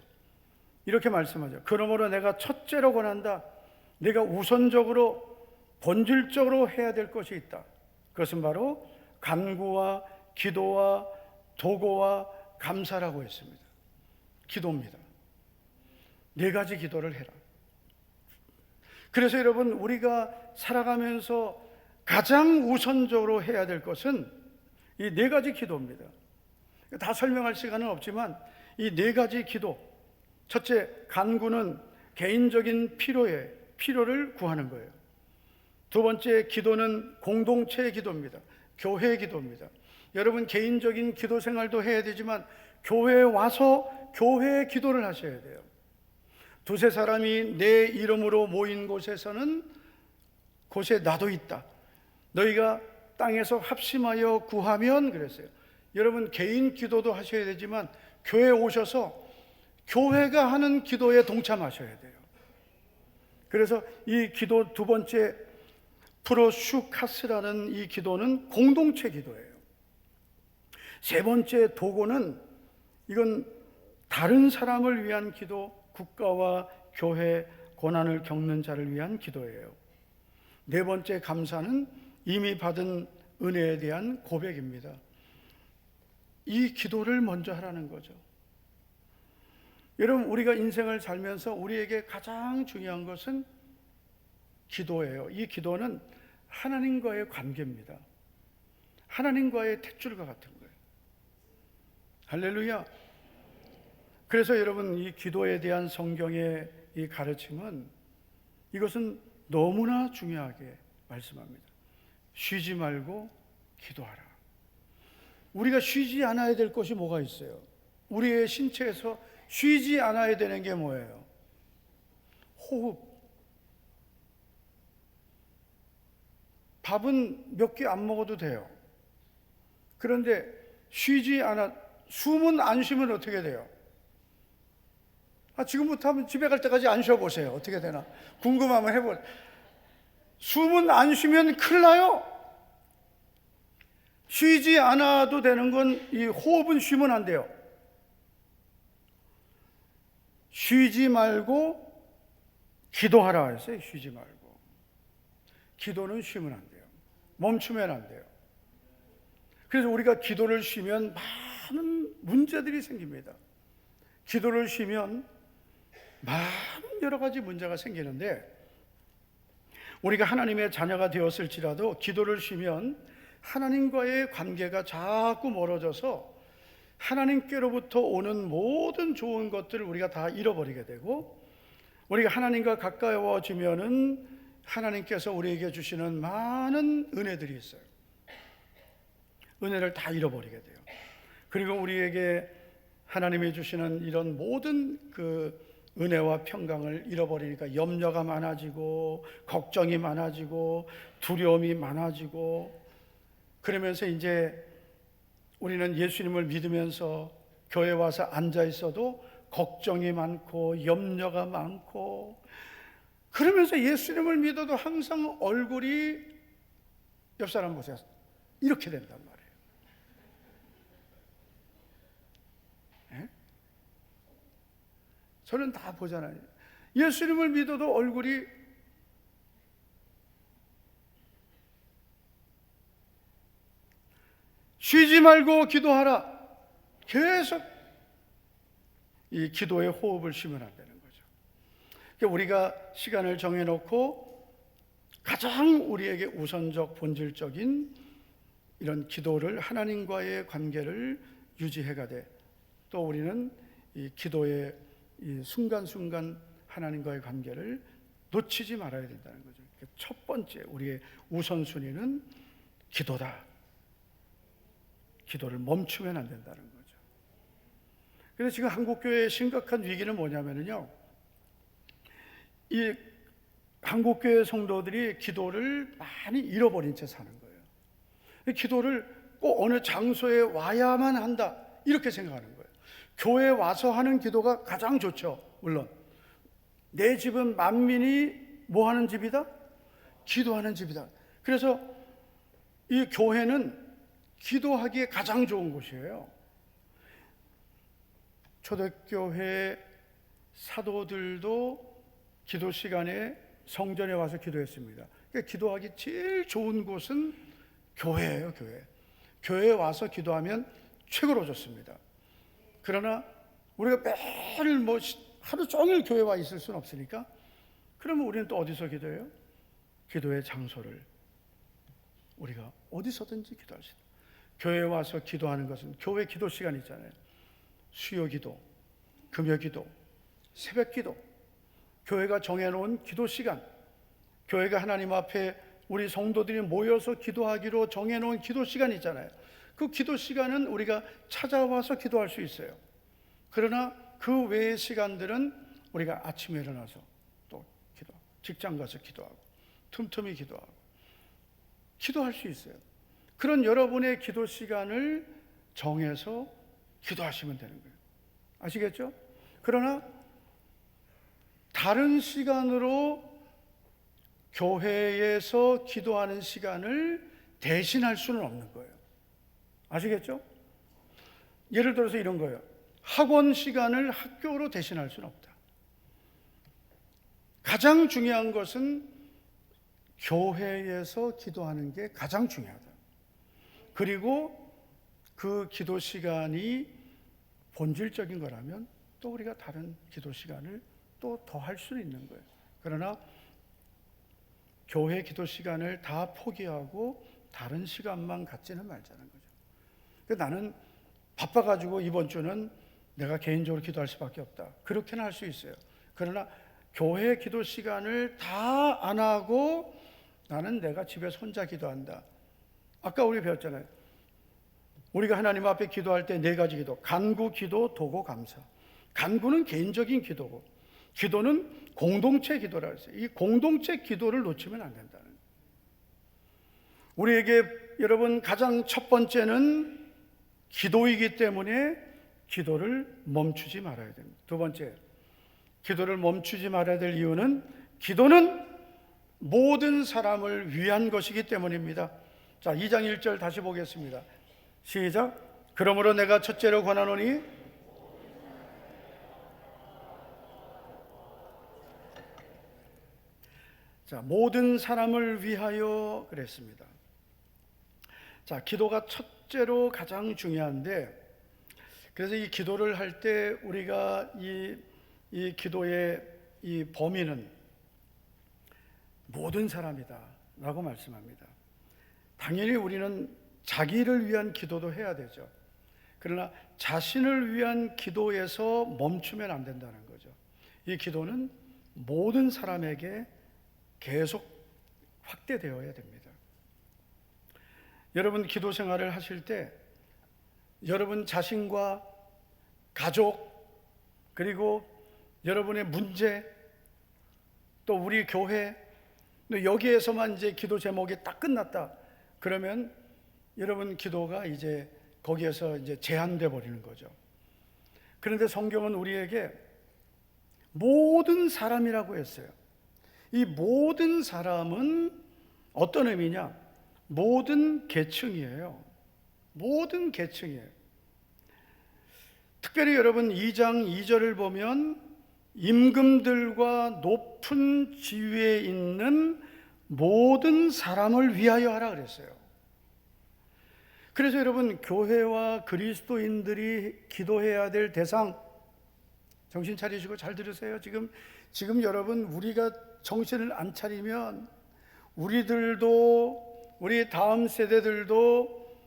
이렇게 말씀하죠. 그러므로 내가 첫째로 권한다. 내가 우선적으로 본질적으로 해야 될 것이 있다. 그것은 바로 간구와 기도와 도고와 감사라고 했습니다. 기도입니다. 4가지 기도를 해라. 그래서 여러분, 우리가 살아가면서 가장 우선적으로 해야 될 것은 이 4가지 기도입니다. 다 설명할 시간은 없지만 이 4가지 기도. 첫째, 간구는 개인적인 필요를 구하는 거예요. 두 번째, 기도는 공동체의 기도입니다. 교회의 기도입니다. 여러분, 개인적인 기도 생활도 해야 되지만 교회에 와서 교회의 기도를 하셔야 돼요. 두세 사람이 내 이름으로 모인 곳에서는 곳에 나도 있다. 너희가 땅에서 합심하여 구하면 그랬어요. 여러분, 개인 기도도 하셔야 되지만 교회에 오셔서 교회가 하는 기도에 동참하셔야 돼요. 그래서 이 기도 두 번째 프로슈카스라는 이 기도는 공동체 기도예요. 세 번째 도고는 이건 다른 사람을 위한 기도, 국가와 교회 고난을 겪는 자를 위한 기도예요. 네 번째 감사는 이미 받은 은혜에 대한 고백입니다. 이 기도를 먼저 하라는 거죠. 여러분, 우리가 인생을 살면서 우리에게 가장 중요한 것은 기도예요. 이 기도는 하나님과의 관계입니다. 하나님과의 탯줄과 같은 거예요. 할렐루야. 그래서 여러분, 이 기도에 대한 성경의 이 가르침은 이것은 너무나 중요하게 말씀합니다. 쉬지 말고 기도하라. 우리가 쉬지 않아야 될 것이 뭐가 있어요? 우리의 신체에서 쉬지 않아야 되는 게 뭐예요? 호흡. 밥은 몇 개 안 먹어도 돼요. 그런데 숨은 안 쉬면 어떻게 돼요? 지금부터 한번 집에 갈 때까지 안 쉬어보세요. 어떻게 되나? 궁금하면 해보세요. 숨은 안 쉬면 큰일 나요. 쉬지 않아도 되는 건 이 호흡은 쉬면 안 돼요. 쉬지 말고 기도하라 했어요. 쉬지 말고. 기도는 쉬면 안 돼요. 멈추면 안 돼요. 그래서 우리가 기도를 쉬면 많은 문제들이 생깁니다. 기도를 쉬면 많은 여러 가지 문제가 생기는데, 우리가 하나님의 자녀가 되었을지라도 기도를 쉬면 하나님과의 관계가 자꾸 멀어져서 하나님께로부터 오는 모든 좋은 것들을 우리가 다 잃어버리게 되고, 우리가 하나님과 가까워지면은 하나님께서 우리에게 주시는 많은 은혜들이 있어요. 은혜를 다 잃어버리게 돼요. 그리고 우리에게 하나님이 주시는 이런 모든 그 은혜와 평강을 잃어버리니까 염려가 많아지고, 걱정이 많아지고, 두려움이 많아지고, 그러면서 이제 우리는 예수님을 믿으면서 교회 와서 앉아 있어도 걱정이 많고 염려가 많고, 그러면서 예수님을 믿어도 항상 얼굴이, 옆 사람 보세요, 이렇게 된단 말이에요. 예? 저는 다 보잖아요. 예수님을 믿어도 얼굴이 쉬지 말고 기도하라. 계속 이 기도의 호흡을 쉬면 안 되는 거죠. 그러니까 우리가 시간을 정해놓고 가장 우리에게 우선적 본질적인 이런 기도를, 하나님과의 관계를 유지해가되, 또 우리는 이 기도의 이 순간순간 하나님과의 관계를 놓치지 말아야 된다는 거죠. 첫 번째 우리의 우선순위는 기도다. 기도를 멈추면 안 된다는 거죠. 그래서 지금 한국교회의 심각한 위기는 뭐냐면요, 이 한국교회 성도들이 기도를 많이 잃어버린 채 사는 거예요. 기도를 꼭 어느 장소에 와야만 한다, 이렇게 생각하는 거예요. 교회에 와서 하는 기도가 가장 좋죠. 물론 내 집은 만민이 뭐 하는 집이다? 기도하는 집이다. 그래서 이 교회는 기도하기에 가장 좋은 곳이에요. 초대교회 사도들도 기도 시간에 성전에 와서 기도했습니다. 그러니까 기도하기 제일 좋은 곳은 교회예요. 교회에 와서 기도하면 최고로 좋습니다. 그러나 우리가 매일 뭐 하루 종일 교회에 와 있을 수는 없으니까, 그러면 우리는 또 어디서 기도해요? 기도의 장소를 우리가 어디서든지 기도할 수 있다. 교회에 와서 기도하는 것은, 교회 기도 시간 있잖아요. 수요 기도, 금요 기도, 새벽 기도, 교회가 정해놓은 기도 시간, 교회가 하나님 앞에 우리 성도들이 모여서 기도하기로 정해놓은 기도 시간 있잖아요. 그 기도 시간은 우리가 찾아와서 기도할 수 있어요. 그러나 그 외의 시간들은 우리가 아침에 일어나서 또 기도, 직장 가서 기도하고, 틈틈이 기도할 수 있어요. 그런 여러분의 기도 시간을 정해서 기도하시면 되는 거예요. 아시겠죠? 그러나 다른 시간으로 교회에서 기도하는 시간을 대신할 수는 없는 거예요. 아시겠죠? 예를 들어서 이런 거예요. 학원 시간을 학교로 대신할 수는 없다. 가장 중요한 것은 교회에서 기도하는 게 가장 중요하다. 그리고 그 기도 시간이 본질적인 거라면 또 우리가 다른 기도 시간을 또 더 할 수는 있는 거예요. 그러나 교회 기도 시간을 다 포기하고 다른 시간만 갖지는 말자는 거죠. 그러니까 나는 바빠가지고 이번 주는 내가 개인적으로 기도할 수밖에 없다, 그렇게는 할 수 있어요. 그러나 교회 기도 시간을 다 안 하고 나는 내가 집에서 혼자 기도한다. 아까 우리 배웠잖아요. 우리가 하나님 앞에 기도할 때 네 가지 기도: 간구, 기도, 도고, 감사. 간구는 개인적인 기도고, 기도는 공동체 기도라 했어요. 이 공동체 기도를 놓치면 안 된다는 거예요. 우리에게 여러분 가장 첫 번째는 기도이기 때문에 기도를 멈추지 말아야 됩니다. 두 번째, 기도를 멈추지 말아야 될 이유는 기도는 모든 사람을 위한 것이기 때문입니다. 자, 2장 1절 다시 보겠습니다. 시작. 그러므로 내가 첫째로 권하노니 자, 모든 사람을 위하여 그랬습니다. 자, 기도가 첫째로 가장 중요한데, 그래서 이 기도를 할 때 우리가 이 기도의 이 범위는 모든 사람이다 라고 말씀합니다. 당연히 우리는 자기를 위한 기도도 해야 되죠. 그러나 자신을 위한 기도에서 멈추면 안 된다는 거죠. 이 기도는 모든 사람에게 계속 확대되어야 됩니다. 여러분 기도 생활을 하실 때 여러분 자신과 가족, 그리고 여러분의 문제, 또 우리 교회, 여기에서만 이제 기도 제목이 딱 끝났다 그러면 여러분 기도가 이제 거기에서 이제 제한돼 버리는 거죠. 그런데 성경은 우리에게 모든 사람이라고 했어요. 이 모든 사람은 어떤 의미냐? 모든 계층이에요. 모든 계층이에요. 특별히 여러분 2장 2절을 보면 임금들과 높은 지위에 있는 모든 사람을 위하여 하라 그랬어요. 그래서 여러분 교회와 그리스도인들이 기도해야 될 대상, 정신 차리시고 잘 들으세요. 지금 여러분 우리가 정신을 안 차리면 우리들도 우리 다음 세대들도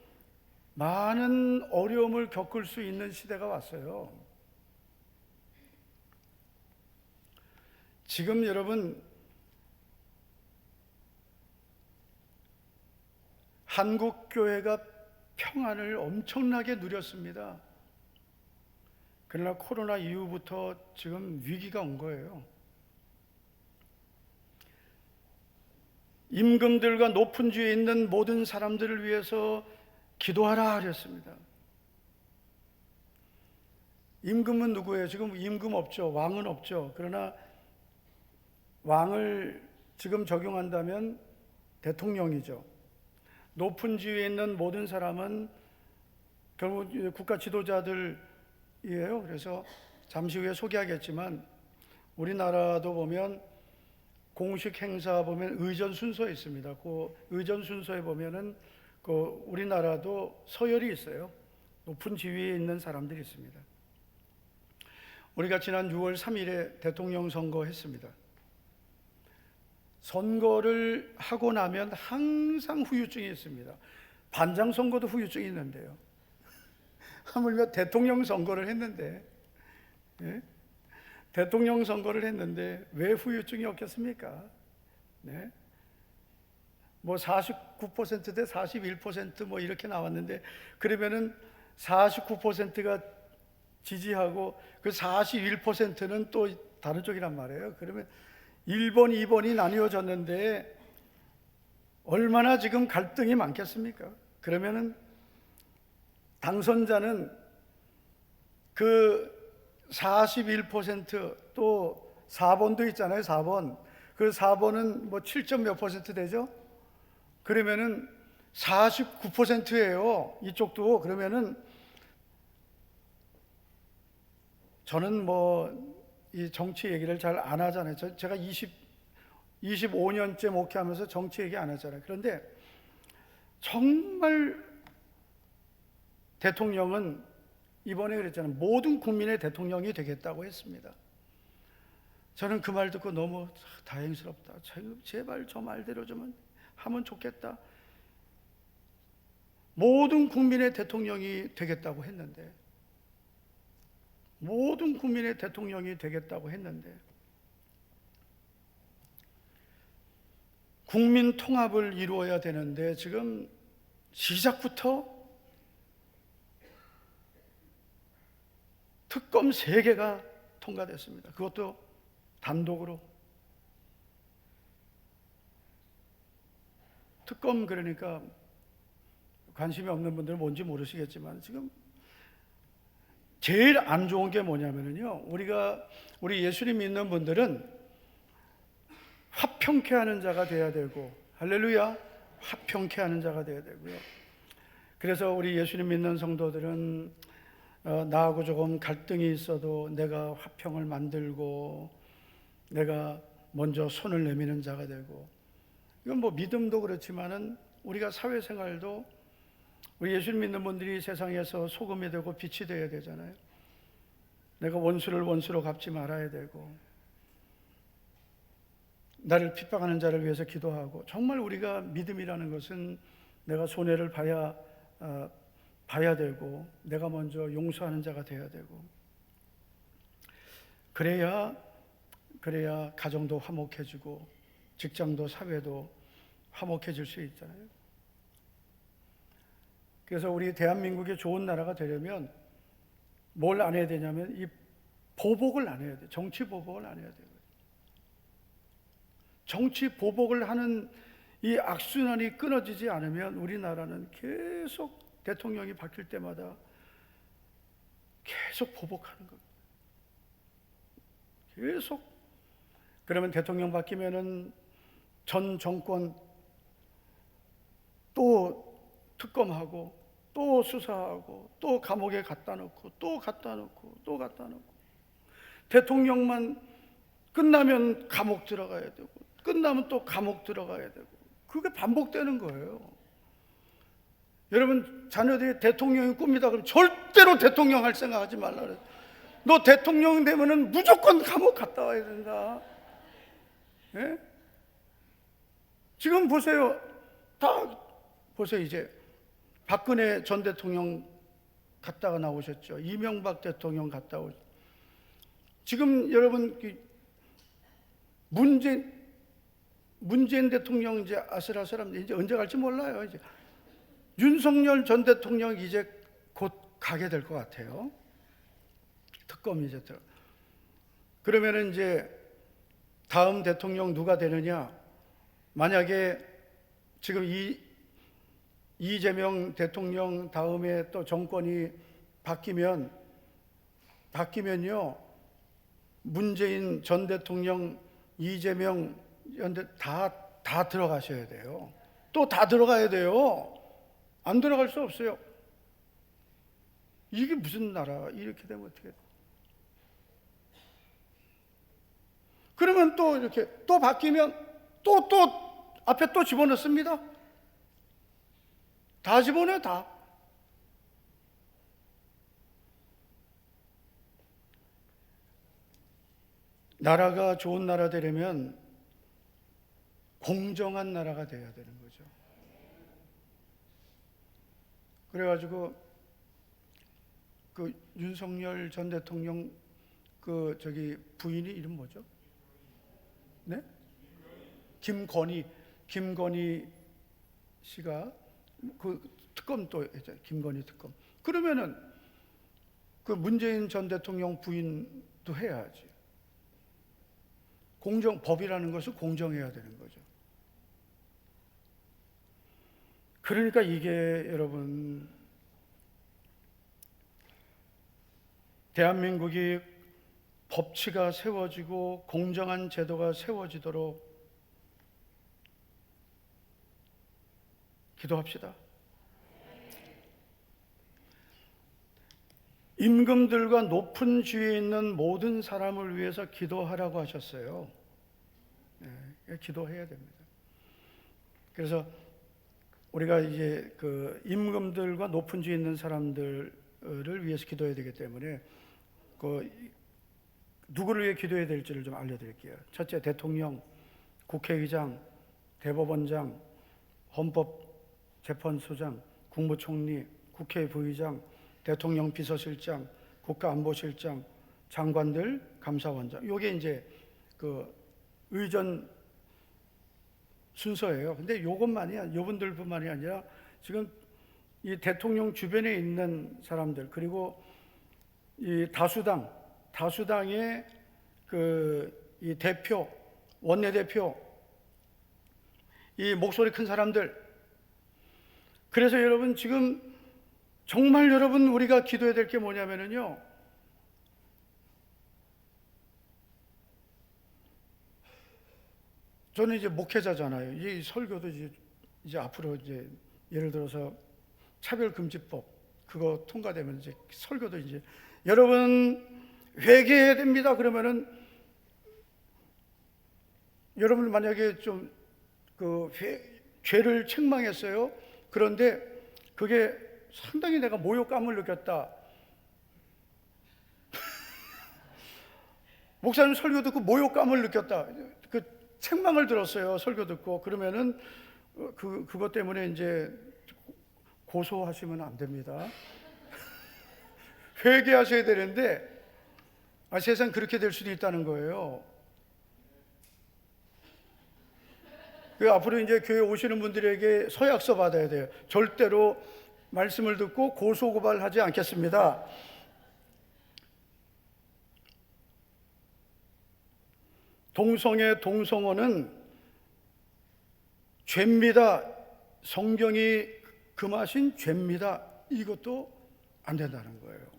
많은 어려움을 겪을 수 있는 시대가 왔어요. 지금 여러분 한국 교회가 평안을 엄청나게 누렸습니다. 그러나 코로나 이후부터 지금 위기가 온 거예요. 임금들과 높은 지위에 있는 모든 사람들을 위해서 기도하라 하셨습니다. 임금은 누구예요? 지금 임금 없죠. 왕은 없죠. 그러나 왕을 지금 적용한다면 대통령이죠. 높은 지위에 있는 모든 사람은 결국 국가 지도자들이에요. 그래서 잠시 후에 소개하겠지만 우리나라도 보면 공식 행사 보면 의전 순서에 있습니다. 그 의전 순서에 보면은 그 우리나라도 서열이 있어요. 높은 지위에 있는 사람들이 있습니다. 우리가 지난 6월 3일에 대통령 선거했습니다. 선거를 하고 나면 항상 후유증이 있습니다. 반장 선거도 후유증이 있는데요. 하물며 대통령 선거를 했는데, 예? 대통령 선거를 했는데 왜 후유증이 없겠습니까? 네? 뭐 49% 대 41% 뭐 이렇게 나왔는데 그러면은 49%가 지지하고 그 41%는 또 다른 쪽이란 말이에요. 그러면 1번, 2번이 나뉘어졌는데 얼마나 지금 갈등이 많겠습니까? 그러면은 당선자는 그 41% 또 4번도 있잖아요. 4번. 그 4번은 뭐 7점 몇 퍼센트 되죠? 그러면은 49%예요. 이쪽도. 그러면은 저는 뭐 이 정치 얘기를 잘 안 하잖아요. 제가 25년째 목회하면서 정치 얘기 안 하잖아요. 그런데 정말 대통령은 이번에 그랬잖아요. 모든 국민의 대통령이 되겠다고 했습니다. 저는 그 말 듣고 너무 다행스럽다. 제발 저 말대로 좀 하면 좋겠다. 모든 국민의 대통령이 되겠다고 했는데, 모든 국민의 대통령이 되겠다고 했는데, 국민 통합을 이루어야 되는데 지금 시작부터 특검 3개가 통과됐습니다. 그것도 단독으로. 특검 그러니까 관심이 없는 분들은 뭔지 모르시겠지만 지금 제일 안 좋은 게 뭐냐면요. 우리 예수님 믿는 분들은 화평케 하는 자가 돼야 되고, 할렐루야, 화평케 하는 자가 돼야 되고요. 그래서 우리 예수님 믿는 성도들은 나하고 조금 갈등이 있어도 내가 화평을 만들고 내가 먼저 손을 내미는 자가 되고, 이건 뭐 믿음도 그렇지만은 우리가 사회생활도 우리 예수를 믿는 분들이 세상에서 소금이 되고 빛이 되어야 되잖아요. 내가 원수를 원수로 갚지 말아야 되고, 나를 핍박하는 자를 위해서 기도하고, 정말 우리가 믿음이라는 것은 내가 손해를 봐야 되고, 내가 먼저 용서하는 자가 되어야 되고, 그래야 가정도 화목해지고 직장도 사회도 화목해질 수 있잖아요. 그래서 우리 대한민국이 좋은 나라가 되려면 뭘 안 해야 되냐면 이 보복을 안 해야 돼. 정치 보복을 안 해야 돼요. 정치 보복을 하는 이 악순환이 끊어지지 않으면 우리나라는 계속 대통령이 바뀔 때마다 계속 보복하는 겁니다. 계속. 그러면 대통령 바뀌면은 전 정권 또 특검하고 또 수사하고 또 감옥에 갖다 놓고 또 갖다 놓고 또 갖다 놓고, 대통령만 끝나면 감옥 들어가야 되고 끝나면 또 감옥 들어가야 되고, 그게 반복되는 거예요. 여러분, 자녀들이 대통령이 꿈이다 그러면 절대로 대통령 할 생각하지 말라 그래요. 너 대통령 되면은 무조건 감옥 갔다 와야 된다. 예? 지금 보세요. 다 보세요. 이제 박근혜 전 대통령 갔다가 나오셨죠. 이명박 대통령 갔다 오셨죠. 지금 여러분 문재인 대통령 이제 아슬아슬합니다. 이제 언제 갈지 몰라요. 이제 윤석열 전 대통령 이제 곧 가게 될 것 같아요. 특검이 이제 들어. 그러면은 이제 다음 대통령 누가 되느냐? 만약에 지금 이재명 대통령 다음에 또 정권이 바뀌면요, 문재인 전 대통령, 이재명 연대 다 들어가셔야 돼요. 또 다 들어가야 돼요. 안 들어갈 수 없어요. 이게 무슨 나라? 이렇게 되면 어떻게 돼? 그러면 또 이렇게 또 바뀌면 또 앞에 또 집어넣습니다. 다 집어넣어요, 다. 나라가 좋은 나라 되려면 공정한 나라가 돼야 되는 거죠. 그래가지고 그 윤석열 전 대통령 그 저기 부인이 이름 뭐죠? 네? 김건희 씨가 그 특검 또 했잖아요. 김건희 특검. 그러면은 그 문재인 전 대통령 부인도 해야지. 법이라는 것은 공정해야 되는 거죠. 그러니까 이게 여러분, 대한민국이 법치가 세워지고 공정한 제도가 세워지도록 기도합시다. 임금들과 높은 지위에 있는 모든 사람을 위해서 기도하라고 하셨어요. 네, 기도해야 됩니다. 그래서 우리가 이제 그 임금들과 높은 지위에 있는 사람들을 위해서 기도해야 되기 때문에 그 누구를 위해 기도해야 될지를 좀 알려드릴게요. 첫째, 대통령, 국회의장, 대법원장, 헌법재판소장, 국무총리, 국회 부의장, 대통령 비서실장, 국가안보실장, 장관들, 감사원장. 요게 이제 그 의전 순서예요. 근데 요분들뿐만이 아니라 지금 이 대통령 주변에 있는 사람들, 그리고 이 다수당의 그 이 대표, 원내대표, 이 목소리 큰 사람들. 그래서 여러분, 지금 정말 여러분 우리가 기도해야 될 게 뭐냐면요, 저는 이제 목회자잖아요. 이 설교도 이제 앞으로 이제 예를 들어서 차별금지법 그거 통과되면 이제 설교도 이제 여러분 회개해야 됩니다. 그러면은 여러분 만약에 좀 죄를 책망했어요. 그런데 그게 상당히 내가 모욕감을 느꼈다. 목사님 설교 듣고 모욕감을 느꼈다. 그 책망을 들었어요. 설교 듣고. 그러면은 그것 때문에 이제 고소하시면 안 됩니다. 회개하셔야 되는데 세상 그렇게 될 수도 있다는 거예요. 앞으로 이제 교회 오시는 분들에게 서약서 받아야 돼요. 절대로 말씀을 듣고 고소고발하지 않겠습니다. 동성애, 동성혼은 죄입니다. 성경이 금하신 죄입니다. 이것도 안 된다는 거예요.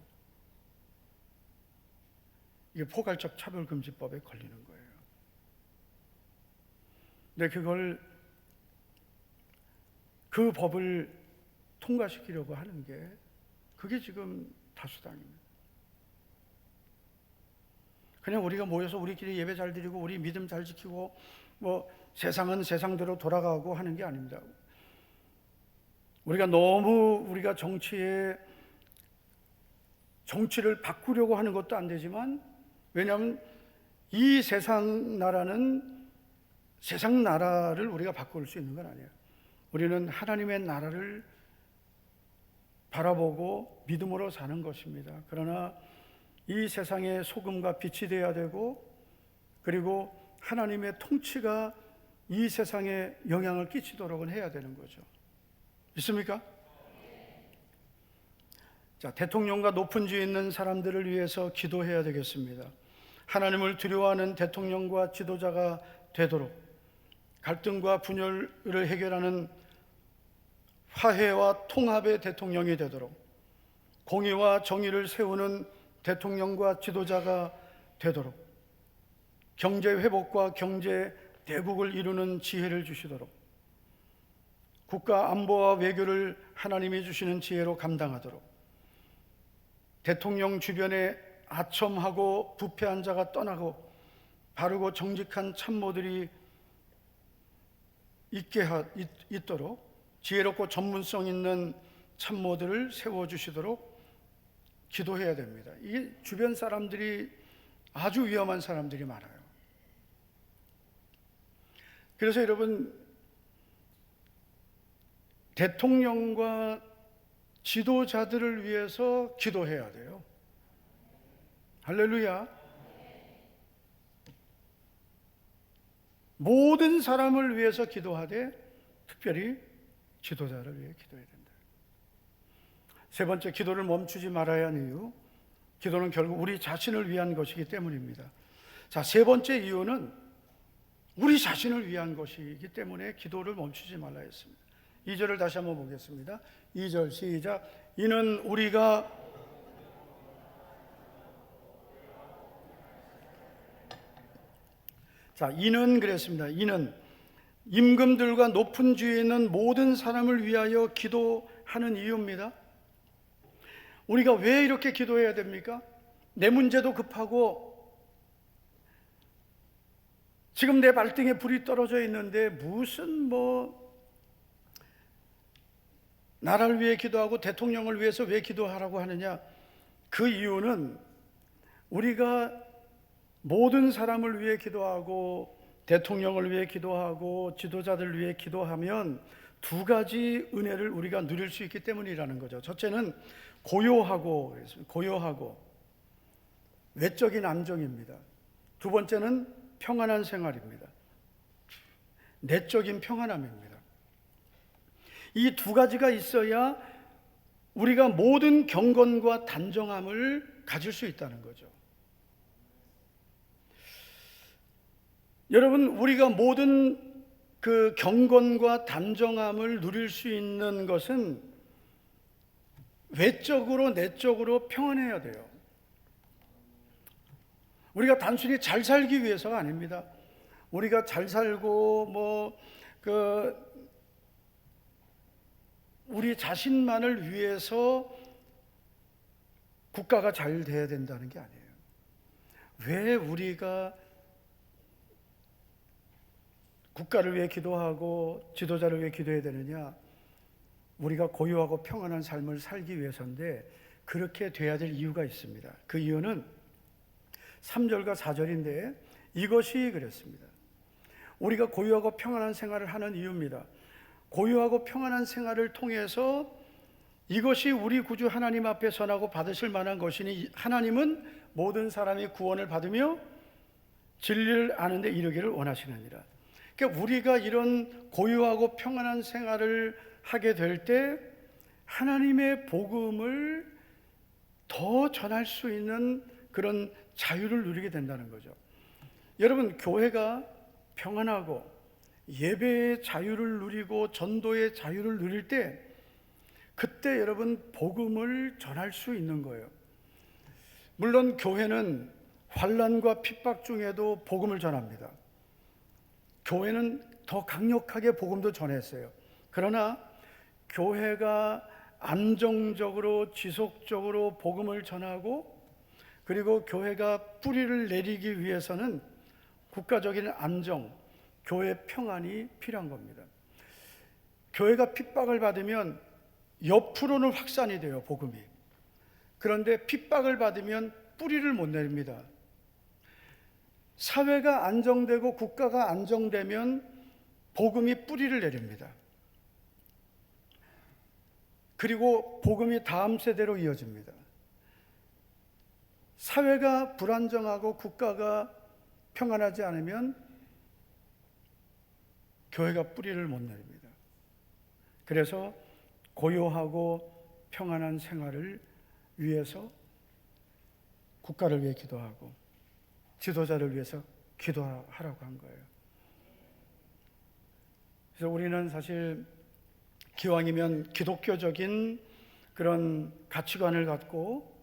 이게 포괄적 차별금지법에 걸리는 거예요. 근데 그 법을 통과시키려고 하는 게 그게 지금 다수당입니다. 그냥 우리가 모여서 우리끼리 예배 잘 드리고 우리 믿음 잘 지키고 뭐 세상은 세상대로 돌아가고 하는 게 아닙니다. 우리가 너무 정치를 바꾸려고 하는 것도 안 되지만, 왜냐하면 이 세상 나라를 우리가 바꿀 수 있는 건 아니에요. 우리는 하나님의 나라를 바라보고 믿음으로 사는 것입니다. 그러나 이 세상의 소금과 빛이 되어야 되고, 그리고 하나님의 통치가 이 세상에 영향을 끼치도록 해야 되는 거죠. 있습니까? 자, 대통령과 높은 지위에 있는 사람들을 위해서 기도해야 되겠습니다. 하나님을 두려워하는 대통령과 지도자가 되도록, 갈등과 분열을 해결하는 화해와 통합의 대통령이 되도록, 공의와 정의를 세우는 대통령과 지도자가 되도록, 경제 회복과 경제 대국을 이루는 지혜를 주시도록, 국가 안보와 외교를 하나님이 주시는 지혜로 감당하도록, 대통령 주변에 아첨하고 부패한 자가 떠나고 바르고 정직한 참모들이 있도록 지혜롭고 전문성 있는 참모들을 세워주시도록 기도해야 됩니다. 이게 주변 사람들이 아주 위험한 사람들이 많아요. 그래서 여러분, 대통령과 지도자들을 위해서 기도해야 돼요. 할렐루야. 모든 사람을 위해서 기도하되 특별히 지도자를 위해 기도해야 된다. 세 번째, 기도를 멈추지 말아야 하는 이유, 기도는 결국 우리 자신을 위한 것이기 때문입니다. 자, 세 번째 이유는 우리 자신을 위한 것이기 때문에 기도를 멈추지 말아야 했습니다. 2절을 다시 한번 보겠습니다. 2절 시작. 이는 우리가 이는 그랬습니다. 이는 임금들과 높은 지위에 있는 모든 사람을 위하여 기도하는 이유입니다. 우리가 왜 이렇게 기도해야 됩니까? 내 문제도 급하고 지금 내 발등에 불이 떨어져 있는데 무슨 나라를 위해 기도하고 대통령을 위해서 왜 기도하라고 하느냐? 그 이유는 우리가 모든 사람을 위해 기도하고 대통령을 위해 기도하고 지도자들을 위해 기도하면 두 가지 은혜를 우리가 누릴 수 있기 때문이라는 거죠. 첫째는 고요하고 외적인 안정입니다. 두 번째는 평안한 생활입니다. 내적인 평안함입니다. 이 두 가지가 있어야 우리가 모든 경건과 단정함을 가질 수 있다는 거죠. 여러분, 우리가 모든 그 경건과 단정함을 누릴 수 있는 것은 외적으로 내적으로 평안해야 돼요. 우리가 단순히 잘 살기 위해서가 아닙니다. 우리가 잘 살고 우리 자신만을 위해서 국가가 잘 돼야 된다는 게 아니에요. 왜 우리가 국가를 위해 기도하고 지도자를 위해 기도해야 되느냐? 우리가 고요하고 평안한 삶을 살기 위해서인데 그렇게 돼야 될 이유가 있습니다. 그 이유는 3절과 4절인데 이것이 그랬습니다. 우리가 고요하고 평안한 생활을 하는 이유입니다. 고요하고 평안한 생활을 통해서 이것이 우리 구주 하나님 앞에 선하고 받으실 만한 것이니 하나님은 모든 사람이 구원을 받으며 진리를 아는 데 이르기를 원하시느니라. 그러니까 우리가 이런 고요하고 평안한 생활을 하게 될 때 하나님의 복음을 더 전할 수 있는 그런 자유를 누리게 된다는 거죠. 여러분, 교회가 평안하고 예배의 자유를 누리고 전도의 자유를 누릴 때 그때 여러분 복음을 전할 수 있는 거예요. 물론 교회는 환난과 핍박 중에도 복음을 전합니다. 교회는 더 강력하게 복음도 전했어요. 그러나 교회가 안정적으로 지속적으로 복음을 전하고 그리고 교회가 뿌리를 내리기 위해서는 국가적인 안정, 교회 평안이 필요한 겁니다. 교회가 핍박을 받으면 옆으로는 확산이 돼요, 복음이. 그런데 핍박을 받으면 뿌리를 못 내립니다. 사회가 안정되고 국가가 안정되면 복음이 뿌리를 내립니다. 그리고 복음이 다음 세대로 이어집니다. 사회가 불안정하고 국가가 평안하지 않으면 교회가 뿌리를 못 내립니다. 그래서 고요하고 평안한 생활을 위해서 국가를 위해 기도하고 지도자를 위해서 기도하라고 한 거예요. 그래서 우리는 사실 기왕이면 기독교적인 그런 가치관을 갖고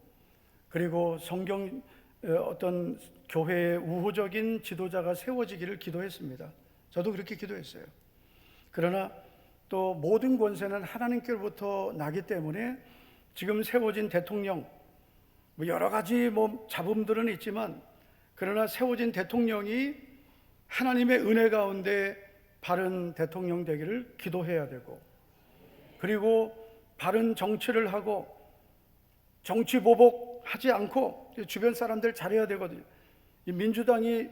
그리고 성경 어떤 교회의 우호적인 지도자가 세워지기를 기도했습니다. 저도 그렇게 기도했어요. 그러나 또 모든 권세는 하나님께로부터 나기 때문에 지금 세워진 대통령 여러 가지 잡음들은 있지만 그러나 세워진 대통령이 하나님의 은혜 가운데 바른 대통령 되기를 기도해야 되고 그리고 바른 정치를 하고 정치 보복하지 않고 주변 사람들 잘해야 되거든요. 이 민주당이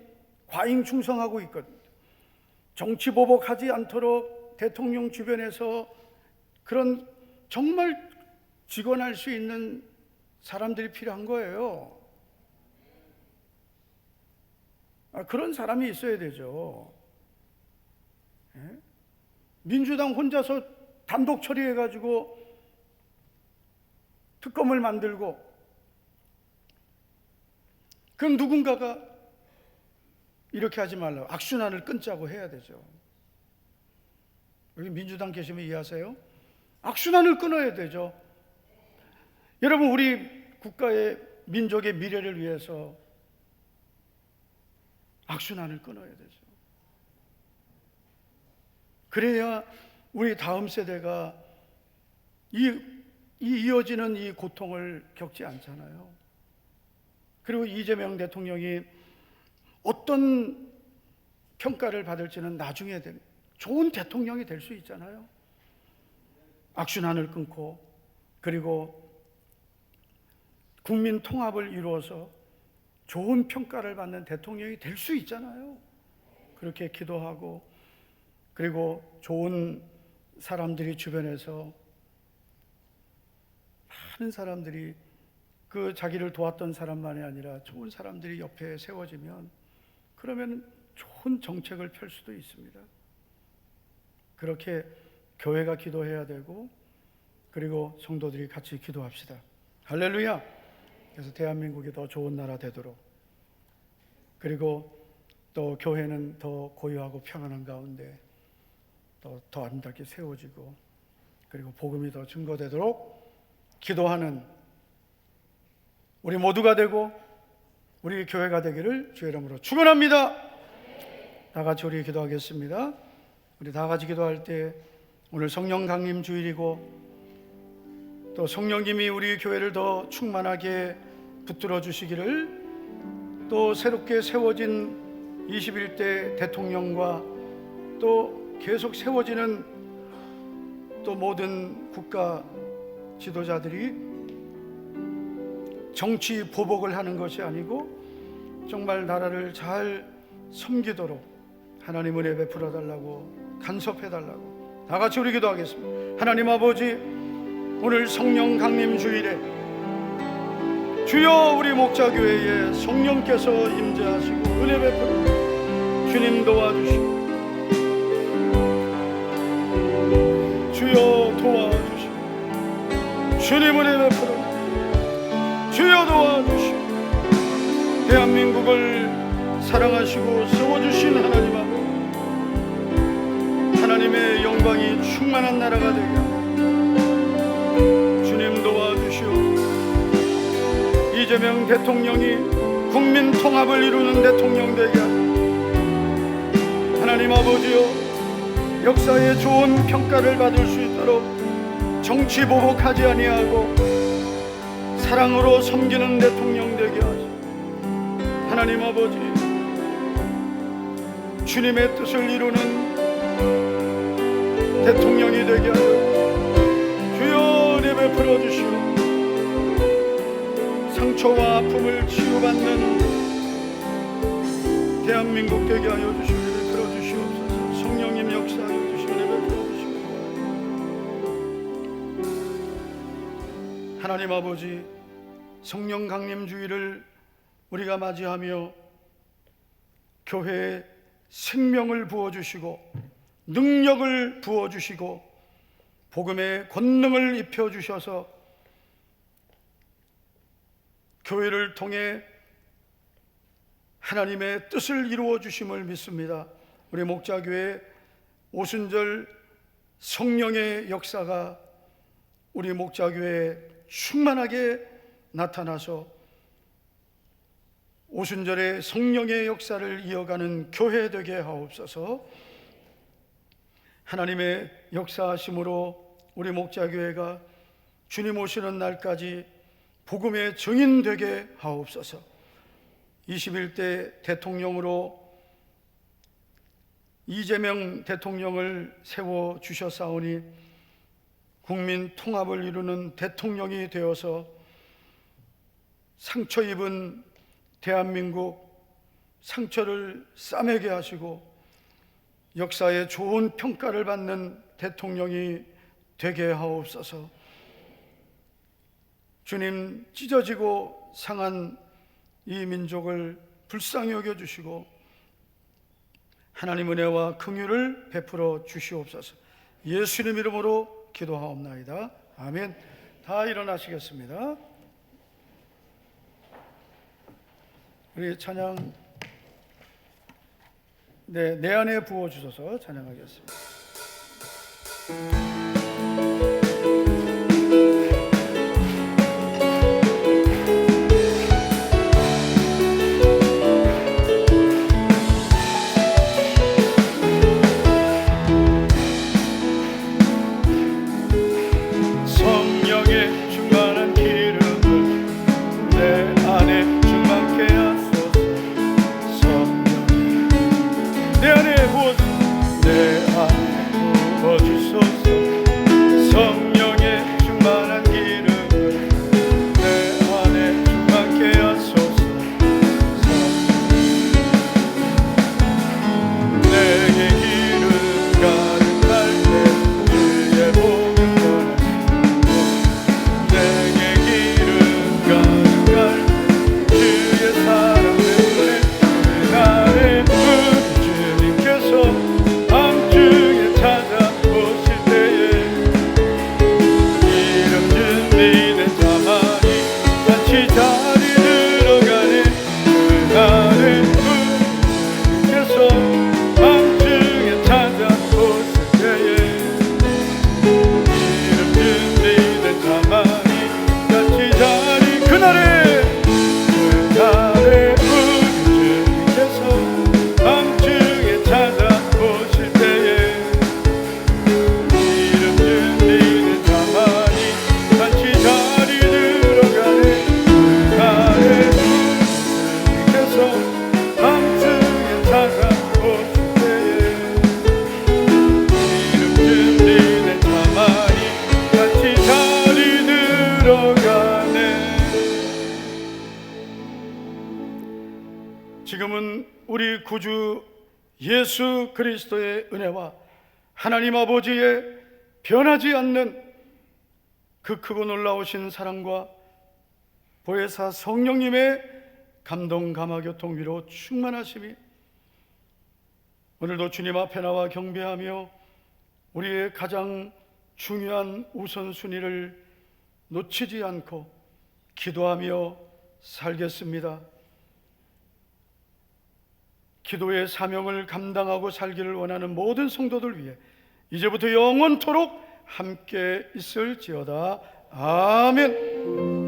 과잉 충성하고 있거든요. 정치 보복하지 않도록 대통령 주변에서 그런 정말 직원할 수 있는 사람들이 필요한 거예요. 그런 사람이 있어야 되죠. 민주당 혼자서 단독 처리해가지고 특검을 만들고 그럼 누군가가 이렇게 하지 말라고 악순환을 끊자고 해야 되죠. 여기 민주당 계시면 이해하세요? 악순환을 끊어야 되죠. 여러분, 우리 국가의 민족의 미래를 위해서 악순환을 끊어야 되죠. 그래야 우리 다음 세대가 이어지는 이 고통을 겪지 않잖아요. 그리고 이재명 대통령이 어떤 평가를 받을지는 나중에 좋은 대통령이 될 수 있잖아요. 악순환을 끊고 그리고 국민 통합을 이루어서 좋은 평가를 받는 대통령이 될 수 있잖아요. 그렇게 기도하고 그리고 좋은 사람들이 주변에서 많은 사람들이 그 자기를 도왔던 사람만이 아니라 좋은 사람들이 옆에 세워지면 그러면 좋은 정책을 펼 수도 있습니다. 그렇게 교회가 기도해야 되고 그리고 성도들이 같이 기도합시다. 할렐루야. 그래서 대한민국이 더 좋은 나라 되도록 그리고 또 교회는 더 고요하고 평안한 가운데 더 아름답게 세워지고 그리고 복음이 더 증거되도록 기도하는 우리 모두가 되고 우리 교회가 되기를 주의 이름으로 축원합니다. 다 같이 우리 기도하겠습니다. 우리 다 같이 기도할 때 오늘 성령 강림 주일이고 또 성령님이 우리 교회를 더 충만하게 붙들어 주시기를 또 새롭게 세워진 21대 대통령과 또 계속 세워지는 또 모든 국가 지도자들이 정치 보복을 하는 것이 아니고 정말 나라를 잘 섬기도록 하나님 은혜 베풀어 달라고 간섭해 달라고 다 같이 우리 기도하겠습니다. 하나님 아버지, 오늘 성령 강림 주일에 주여 우리 목자교회에 성령께서 임재하시고 은혜 베풀어 주님 도와주시고 주여 도와주시고 주님 은혜 베풀어 주여 도와주시고 대한민국을 사랑하시고 세워주신 하나님 아버지, 하나님의 영광이 충만한 나라가 되게 주님 도와주시오. 이재명 대통령이 국민 통합을 이루는 대통령 되게 하나님 아버지요, 역사에 좋은 평가를 받을 수 있도록 정치 보복하지 아니하고 사랑으로 섬기는 대통령 되게 하시오. 하나님 아버지, 주님의 뜻을 이루는 대통령이 되게 하여 주여 은혜 베풀어 주시오. 상처와 아픔을 치유받는 대한민국 되게 하여 주시오. 은혜 베풀어 주시옵소서. 성령님 역사하여 주시오. 은혜 베풀어 주시오. 하나님 아버지, 성령 강림 주일을 우리가 맞이하며 교회에 생명을 부어주시고 능력을 부어주시고 복음의 권능을 입혀주셔서 교회를 통해 하나님의 뜻을 이루어 주심을 믿습니다. 우리 목자교회 오순절 성령의 역사가 우리 목자교회에 충만하게 나타나서 오순절의 성령의 역사를 이어가는 교회 되게 하옵소서. 하나님의 역사하심으로 우리 목자교회가 주님 오시는 날까지 복음의 증인 되게 하옵소서. 21대 대통령으로 이재명 대통령을 세워주셨사오니 국민 통합을 이루는 대통령이 되어서 상처 입은 대한민국 상처를 싸매게 하시고 역사에 좋은 평가를 받는 대통령이 되게 하옵소서. 주님, 찢어지고 상한 이 민족을 불쌍히 여겨주시고 하나님 은혜와 긍휼을 베풀어 주시옵소서. 예수님 이름으로 기도하옵나이다. 아멘. 다 일어나시겠습니다. 우리 찬양 내 안에 부어주셔서 찬양하겠습니다. 성령의 충만한 기름을 내 안에 충만케 하소서. 성령이 내 안에 부어주소서. 지금은 우리 구주 예수 그리스도의 은혜와 하나님 아버지의 변하지 않는 그 크고 놀라우신 사랑과 보혜사 성령님의 감동 감화 교통 위로 충만하심이 오늘도 주님 앞에 나와 경배하며 우리의 가장 중요한 우선순위를 놓치지 않고 기도하며 살겠습니다. 기도의 사명을 감당하고 살기를 원하는 모든 성도들 위해 이제부터 영원토록 함께 있을지어다. 아멘.